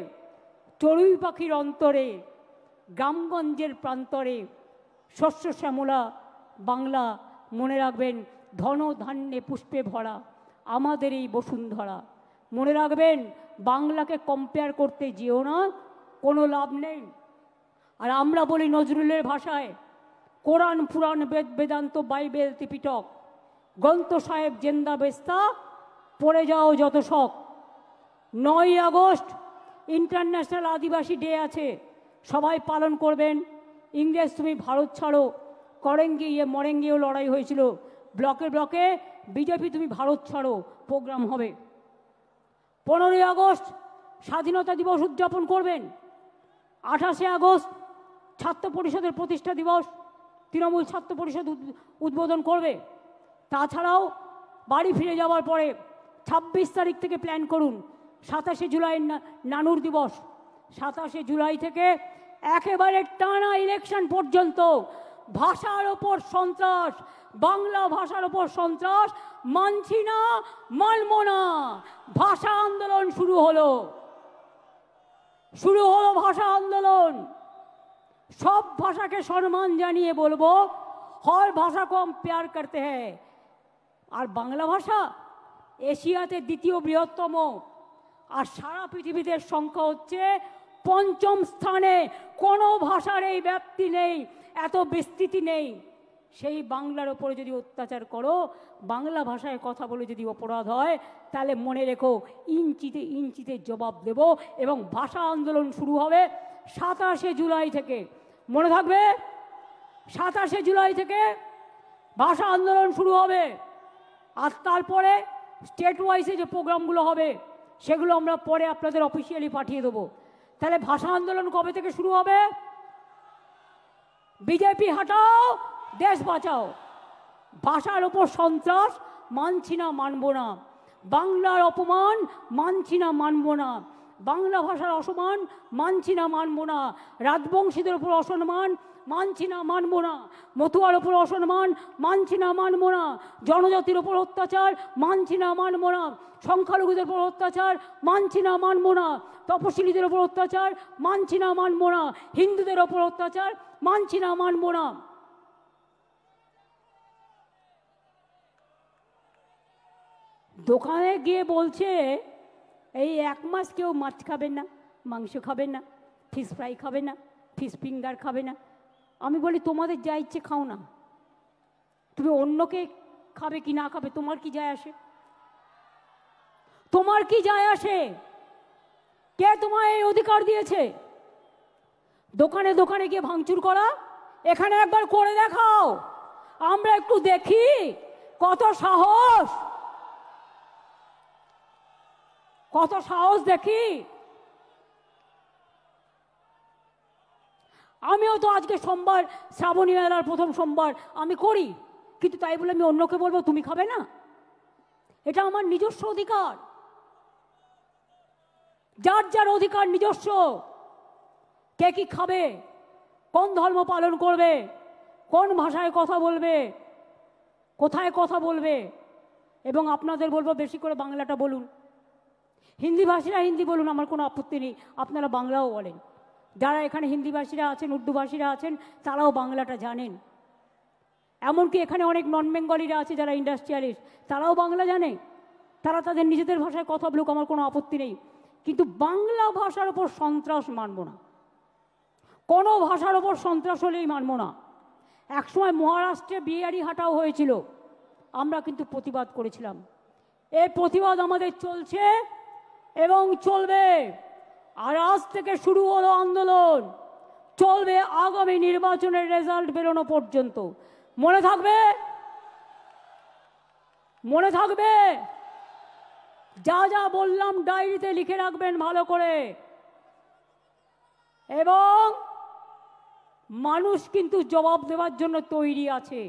চড়ুই পাখির অন্তরে, গ্রামগঞ্জের প্রান্তরে শস্য শ্যামলা বাংলা। মনে রাখবেন, ধন ধান্যে পুষ্পে ভরা আমাদের এই বসুন্ধরা। মনে রাখবেন, বাংলাকে কম্পেয়ার করতে যেও না, কোনো লাভ নেই। আর আমরা বলি নজরুলের ভাষায়, কোরআন পুরাণ বেদ বেদান্ত বাইবেল ত্রিপিটক গ্রন্থ সাহেব জেন্দা বেস্তা, পড়ে যাও যত শখ। 9ই আগস্ট ইন্টারন্যাশনাল আদিবাসী ডে আছে, সবাই পালন করবেন। ইংরেজ তুমি ভারত ছাড়ো, করেঙ্গি ইয়ে মরেঙ্গিও লড়াই হয়েছিল, ব্লকে ব্লকে বিজেপি তুমি ভারত ছাড়ো প্রোগ্রাম হবে। 15ই আগস্ট স্বাধীনতা দিবস উদযাপন করবেন। 28শে আগস্ট ছাত্র পরিষদের প্রতিষ্ঠা দিবস, তৃণমূল ছাত্র পরিষদ উদ্বোধন করবে। তাছাড়াও বাড়ি ফিরে যাওয়ার পরে 26 তারিখ থেকে প্ল্যান করুন 27শে জুলাই নানুর দিবস। 27শে জুলাই থেকে একেবারে টানা ইলেকশন পর্যন্ত ভাষার ওপর সন্ত্রাস, বাংলা ভাষার ওপর সন্ত্রাস মানছি না, মানব না। ভাষা আন্দোলন শুরু হলো, শুরু হলো ভাষা আন্দোলন। সব ভাষাকে সম্মান জানিয়ে বলবো, हर भाषा को हम प्यार करते हैं। আর বাংলা ভাষা এশিয়াতে দ্বিতীয় বৃহত্তম, আর সারা পৃথিবীতে সংখ্যা হচ্ছে 5ম স্থানে। কোনো ভাষার এই ব্যাপ্তি নেই, এত বিস্তৃতি নেই। সেই বাংলার ওপরে যদি অত্যাচার করো, বাংলা ভাষায় কথা বলে যদি অপরাধ হয়, তাহলে মনে রেখো ইঞ্চিতে ইঞ্চিতে জবাব দেব। এবং ভাষা আন্দোলন শুরু হবে 27শে জুলাই থেকে। মনে থাকবে, 27শে জুলাই থেকে ভাষা আন্দোলন শুরু হবে। আর তারপরে স্টেট ওয়াইজে যে প্রোগ্রামগুলো হবে সেগুলো আমরা পরে আপনাদের অফিসিয়ালি পাঠিয়ে দেবো। তাহলে ভাষা আন্দোলন কবে থেকে শুরু হবে? বিজেপি হাটাও, দেশ বাঁচাও। ভাষার ওপর সন্ত্রাস মানছি না, মানব না। বাংলার অপমান মানছি না, মানব না। বাংলা ভাষার অসম্মান মানছি না, মানব না। রাজবংশীদের উপর অসম্মান মানছি না, মানব না। মতুয়ার ওপর অসম্মান মানছি না, মানব না। জনজাতির ওপর অত্যাচার মানছি না, মানব না। সংখ্যালঘুদের উপর অত্যাচার মানছি না, মানব না। তপশিলীদের ওপর অত্যাচার মানছি না, মানব না। হিন্দুদের ওপর অত্যাচার মানছি না, মানব না। দোকানে গিয়ে বলছে এই 1 মাস কেউ মাছ খাবেন না, মাংস খাবেন না, ফিশ ফ্রাই খাবে না, ফিশ ফিঙ্গার খাবে না। আমি বলি তোমাদের যা ইচ্ছে খাও না, তুমি অন্যকে খাবে কি না খাবে তোমার কি যায় আসে? তোমার কি যায় আসে? কে তোমায় এই অধিকার দিয়েছে দোকানে দোকানে গিয়ে ভাঙচুর করা? এখানে একবার করে দেখাও, আমরা একটু দেখি কত সাহস, কত সাহস দেখি। আমিও তো আজকে সোমবার, শ্রাবণী মেলার প্রথম সোমবার আমি করি, কিন্তু তাই বলে আমি অন্যকে বলবো তুমি খাবে না? এটা আমার নিজস্ব অধিকার। যার যার অধিকার নিজস্ব। কে কি খাবে, কোন ধর্ম পালন করবে, কোন ভাষায় কথা বলবে, কোথায় কথা বলবে। এবং আপনাদের বলবো বেশি করে বাংলাটা বলুন। হিন্দি ভাষীরা হিন্দি বলুন, আমার কোনো আপত্তি নেই, আপনারা বাংলাও বলেন। যারা এখানে হিন্দি ভাষীরা আছেন, উর্দু ভাষীরা আছেন, তারাও বাংলাটা জানেন। এমনকি এখানে অনেক নন বেঙ্গলিরা আছে যারা ইন্ডাস্ট্রিয়ালিস্ট, তারাও বাংলা জানে। তারা তাদের নিজেদের ভাষায় কথা বলুক, আমার কোনো আপত্তি নেই। কিন্তু বাংলা ভাষার ওপর সন্ত্রাস মানব না, কোনো ভাষার ওপর সন্ত্রাস হলেই মানব না। একসময় মহারাষ্ট্রে বিহারি হাটাও হয়েছিল, আমরা কিন্তু প্রতিবাদ করেছিলাম। এই প্রতিবাদ আমাদের চলছে এবং চলবে। আর আজ থেকে শুরু হলো আন্দোলন, চলবে আগামী নির্বাচনের রেজাল্ট বেরোনো পর্যন্ত। মনে থাকবে, মনে থাকবে, যা যা বললাম ডায়েরিতে লিখে রাখবেন ভালো করে। এবং মানুষ কিন্তু জবাব দেওয়ার জন্য তৈরি আছে।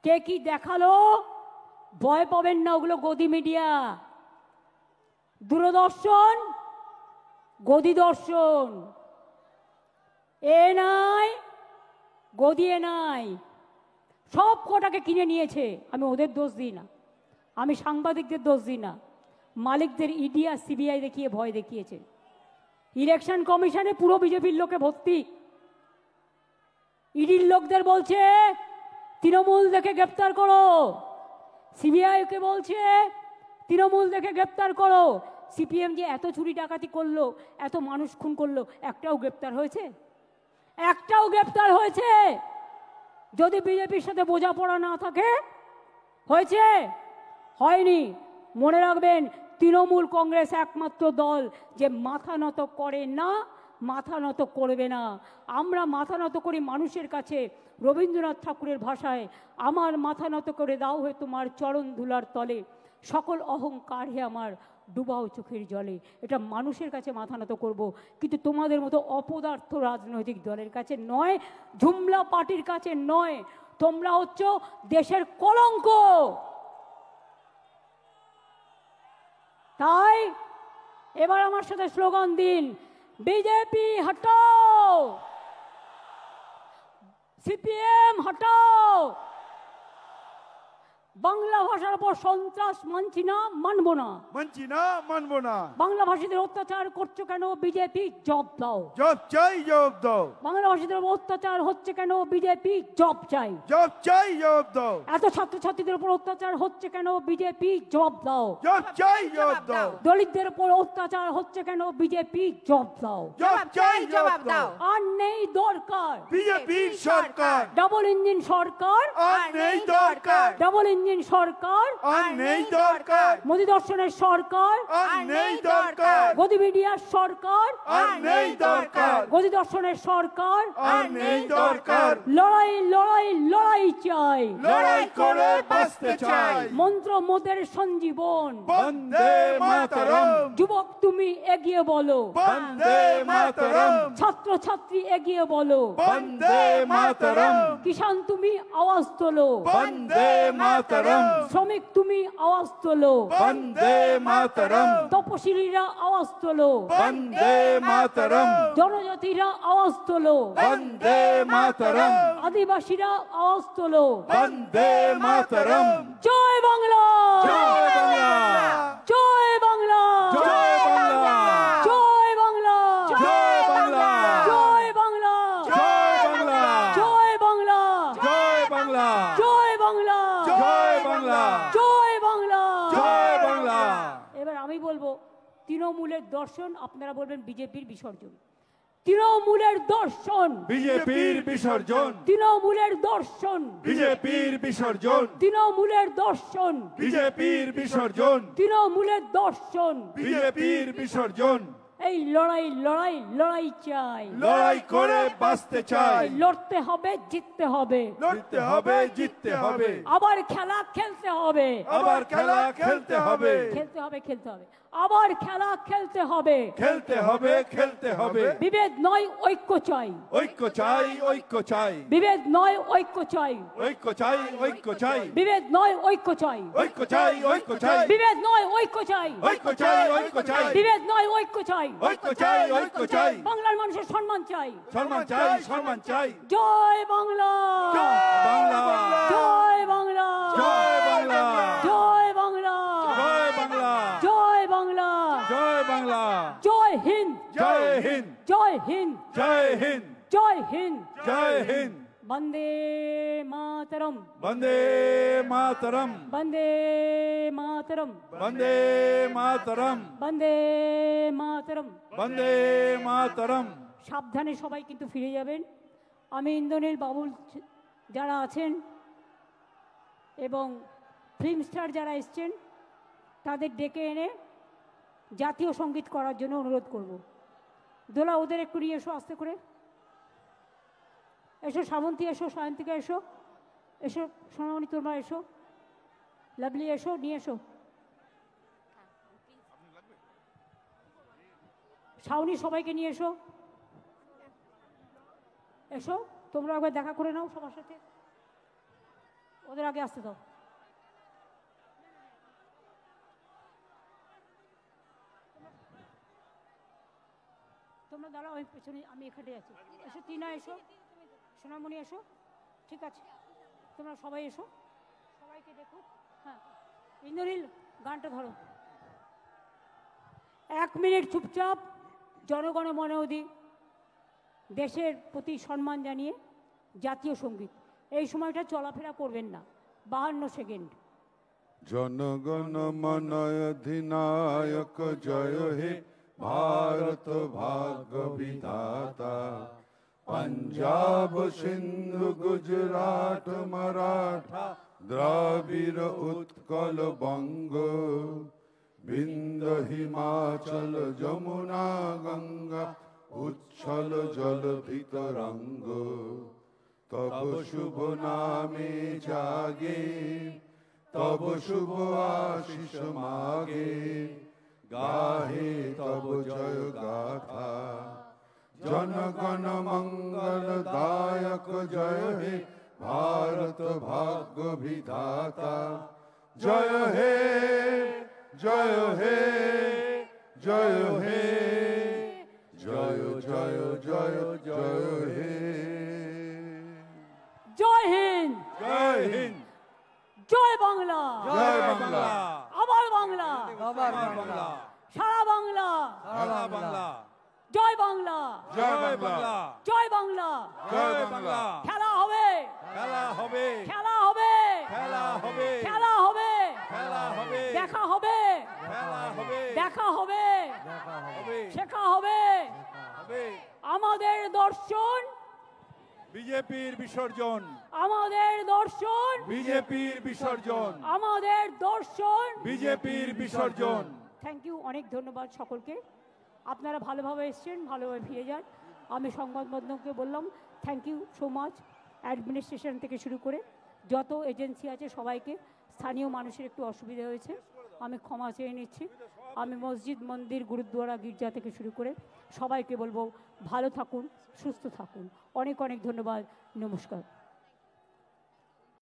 কে কি দেখালো ভয় পাবেন না, ওগুলো গদি মিডিয়া, দূরদর্শন, গদি দর্শন। এ নাই গদিয়ে নাই, সব কটাকে কিনে নিয়েছে। আমি ওদের দোষ দিই না, আমি সাংবাদিকদের দোষ দিই না, মালিকদের ইডি আর সিবিআই দেখিয়ে ভয় দেখিয়েছে। ইলেকশন কমিশনে পুরো বিজেপির লোকে ভর্তি। ইডির লোকদের বলছে তৃণমূল দেখে গ্রেপ্তার করো, সিবিআইকে বলছে তৃণমূল দেখে গ্রেপ্তার করো। সিপিএম যে এত চুরি ডাকাতি করলো, এত মানুষ খুন করলো, একটাও গ্রেপ্তার হয়েছে? একটাও গ্রেপ্তার হয়েছে? যদি বিজেপির সাথে বোঝাপড়া না থাকে, হয়েছে? হয়নি। মনে রাখবেন, তৃণমূল কংগ্রেস একমাত্র দল যে মাথা নত করে না, মাথা নত করবে না। আমরা মাথা নত করি মানুষের কাছে। রবীন্দ্রনাথ ঠাকুরের ভাষায়, আমার মাথা নত করে দাও হে তোমার চরণ ধুলার তলে, সকল অহংকার হে আমার ডুবাও চোখের জলে। এটা মানুষের কাছে মাথা নত করব, কিন্তু তোমাদের মতো অপদার্থ রাজনৈতিক দলের কাছে নয়, ঝুমলা পার্টির কাছে নয়। তোমরা হচ্ছ দেশের কলঙ্ক। তাই এবার আমার সাথে স্লোগান দিন, বিজেপি হটাও, সিপিএম হটাও। বাংলা ভাষার উপর সন্ত্রাস মানছি না, মানবো না, মানছি না, মানবো না। বাংলা ভাষীদের অত্যাচার করছো কেন? বিজেপি জব দাও, জব চাই, জব দাও। বাংলা ভাষীদের উপর অত্যাচার হচ্ছে কেন? বিজেপি জব চাই, জব চাই, জব দাও। এত ছাত্রছাত্রীদের উপর অত্যাচার হচ্ছে কেন? বিজেপি জব দাও, জব চাই, জব দাও। দলিতদের উপর অত্যাচার হচ্ছে কেন? বিজেপি জব দাও, জব চাই, জবাব দাও। আর নেই দরকার বিজেপির সরকার, ডাবল ইঞ্জিন সরকার, আর নেই দরকার। ডাবল ইঞ্জিন সরকার, আর নেই দরকার। মোদী দর্শনের সরকার, আর নেই দরকার। গদি মিডিয়ার সরকার, আর নেই দরকার। গদি দর্শনের সরকার, আর নেই দরকার। লড়াই লড়াই লড়াই চাই, লড়াই করে বাঁচতে চাই। মন্ত্র মোদের সঞ্জীবন, বন্দে মাতরম। যুবক তুমি এগিয়ে বলো, বন্দে মাতরম। ছাত্র ছাত্রী এগিয়ে বলো, বন্দে মাতরম। কিষান তুমি আওয়াজ তোলো, বন্দে মাতরম। শ্রমিক তুমি আওয়াজ তোলো, বন্দে মাতরম। তপশিলীরা আওয়াজ তোলো, বন্দে মাতরম। জনজাতিরা আওয়াজ তোলো, বন্দে মাতরম। আদিবাসীরা আওয়াজ তোলো, বন্দে মাতরম। জয় বাংলা, জয় বাংলা, জয় বাংলা, জয় বাংলা, জয় বাংলা, জয় বাংলা, জয় বাংলা, জয় বাংলা, জয় বাংলা, জয় বাংলা, জয় বাংলা, জয় বাংলা, জয় বাংলা, জয় বাংলা। এবার আমি বলবো তৃণমূলের দর্শন, আপনারা বলবেন বিজেপির বিসর্জন। তৃণমূলের দর্শন, বিজেপির বিসর্জন, তৃণমূলের দর্শন, বিজেপির বিসর্জন, তৃণমূলের দর্শন, বিজেপির বিসর্জন, তৃণমূলের দর্শন। বিজেপির বিসর্জন। এই লড়াই লড়াই লড়াই চাই, লড়াই করে বাঁচতে চাই। লড়তে হবে, জিততে হবে, লড়তে হবে, জিততে হবে, আবার খেলা খেলতে হবে, আবার খেলা খেলতে হবে, খেলতে হবে, খেলতে হবে, আবার খেলা খেলতে হবে, খেলতে হবে, খেলতে হবে। বিভেদ নয় ঐক্য চাই, ঐক্য চাই, ঐক্য চাই, বিভেদ নয় ঐক্য চাই, ঐক্য চাই, ঐক্য চাই, বিভেদ নয় ঐক্য চাই, ঐক্য চাই, ঐক্য চাই, বিভেদ নয় ঐক্য চাই, ঐক্য চাই, ঐক্য চাই, বিভেদ নয় ঐক্য চাই, ঐক্য চাই, ঐক্য চাই, বাংলার মানুষের সম্মান চাই। সম্মান চাই, সম্মান চাই। জয় বাংলা, বাংলা, জয় বাংলা, জয় বাংলা, জয় বাংলা, জয় বাংলা, জয় বাংলা, জয় বাংলা, জয় হিন্দ, জয় হিন্দ, জয় হিন্দ, জয় হিন্দ, জয় হিন্দ, জয় হিন্দ। বন্দে মাতরম, বন্দে মাতরম, বন্দে মাতরম, বন্দে মাতরম, বন্দে মাতরম। বন্দে মাতরম। সাবধানে সবাই কিন্তু ফিরে যাবেন। আমি ইন্দ্রনীল বাবুল যারা আছেন এবং ফিল্ম স্টার যারা এসছেন তাদের ডেকে এনে জাতীয় সঙ্গীত করার জন্য অনুরোধ করব। দোলা ওদের একটু নিয়ে এসো, আস্তে করে এসো। শ্রাবন্তী এসো, সায়ন্তিকা এসো, এসো সোনামণি, তোমরা এসো, লাভলি এসো, নিয়ে এসো। শাওনি সবাইকে নিয়ে এসো, এসো তোমরা একবার দেখা করে নাও সবার সাথে, ওদের আগে আসতে দাও। তোমরা তোমরা দাঁড়াও, আমি পেছনে, আমি এখানে আছি। এসো টিনা, এসো সোনামণি, এসো। ঠিক আছে, তোমরা সবাই এসো, সবাইকে দেখো। হ্যাঁ, ইন্দ্রনীল গানটা ধরো। 1 মিনিট চুপচাপ জনগণ মন অধি, দেশের প্রতি সম্মান জানিয়ে জাতীয় সঙ্গীত। এই সময়টা চলাফেরা করবেন না, 52 সেকেন্ড। জনগণ মন অধিনায়ক জয় হে ভারত ভাগ্য বিধাতা, পঞ্জাব সিন্ধু গুজরাট মারাঠা দ্রাবিড় উৎকল বঙ্গ, বিন্দ হিমাচল যমুনা গঙ্গা উচ্ছল জল ভিতরঙ্গ, তব শুভ নামে জাগে তব শুভ আশিস মাগে, গাহে তব জয় গাথা, জনগণ মঙ্গল দায়ক জয় হে ভারত ভাগ্য বিধাতা, জয় হে জয় হে জয় হে জয় জয় জয় জয় হে। জয় হিন্দ, জয় হিন্দ, জয় বাংলা, জয় বাংলা, আবার বাংলা, আবার বাংলা, সারা বাংলা, সারা বাংলা, জয় বাংলা, জয় বাংলা, জয় বাংলা। জয় বাংলা। খেলা হবে, খেলা হবে, খেলা হবে, খেলা হবে, খেলা হবে, খেলা হবে, দেখা হবে, খেলা হবে, দেখা হবে, দেখা হবে, হবে, শেখা হবে। হবে। আমাদের দর্শন, বিজেপির বিসর্জন, আমাদের দর্শন, বিজেপির বিসর্জন, আমাদের দর্শন। বিজেপির বিসর্জন। থ্যাংক ইউ, অনেক ধন্যবাদ সকলকে। আপনারা ভালোভাবে এসছেন, ভালোভাবে ফিরে যান। আমি সংবাদ মাধ্যমকে বললাম thank you so much. Administration থেকে শুরু করে যত এজেন্সি আছে সবাইকে, স্থানীয় মানুষের একটু অসুবিধা হয়েছে, আমি ক্ষমা চেয়ে নিচ্ছি। আমি মসজিদ, মন্দির, গুরুদ্বারা, গির্জা থেকে শুরু করে সবাইকে বলবো ভালো থাকুন, সুস্থ থাকুন। অনেক অনেক ধন্যবাদ, নমস্কার।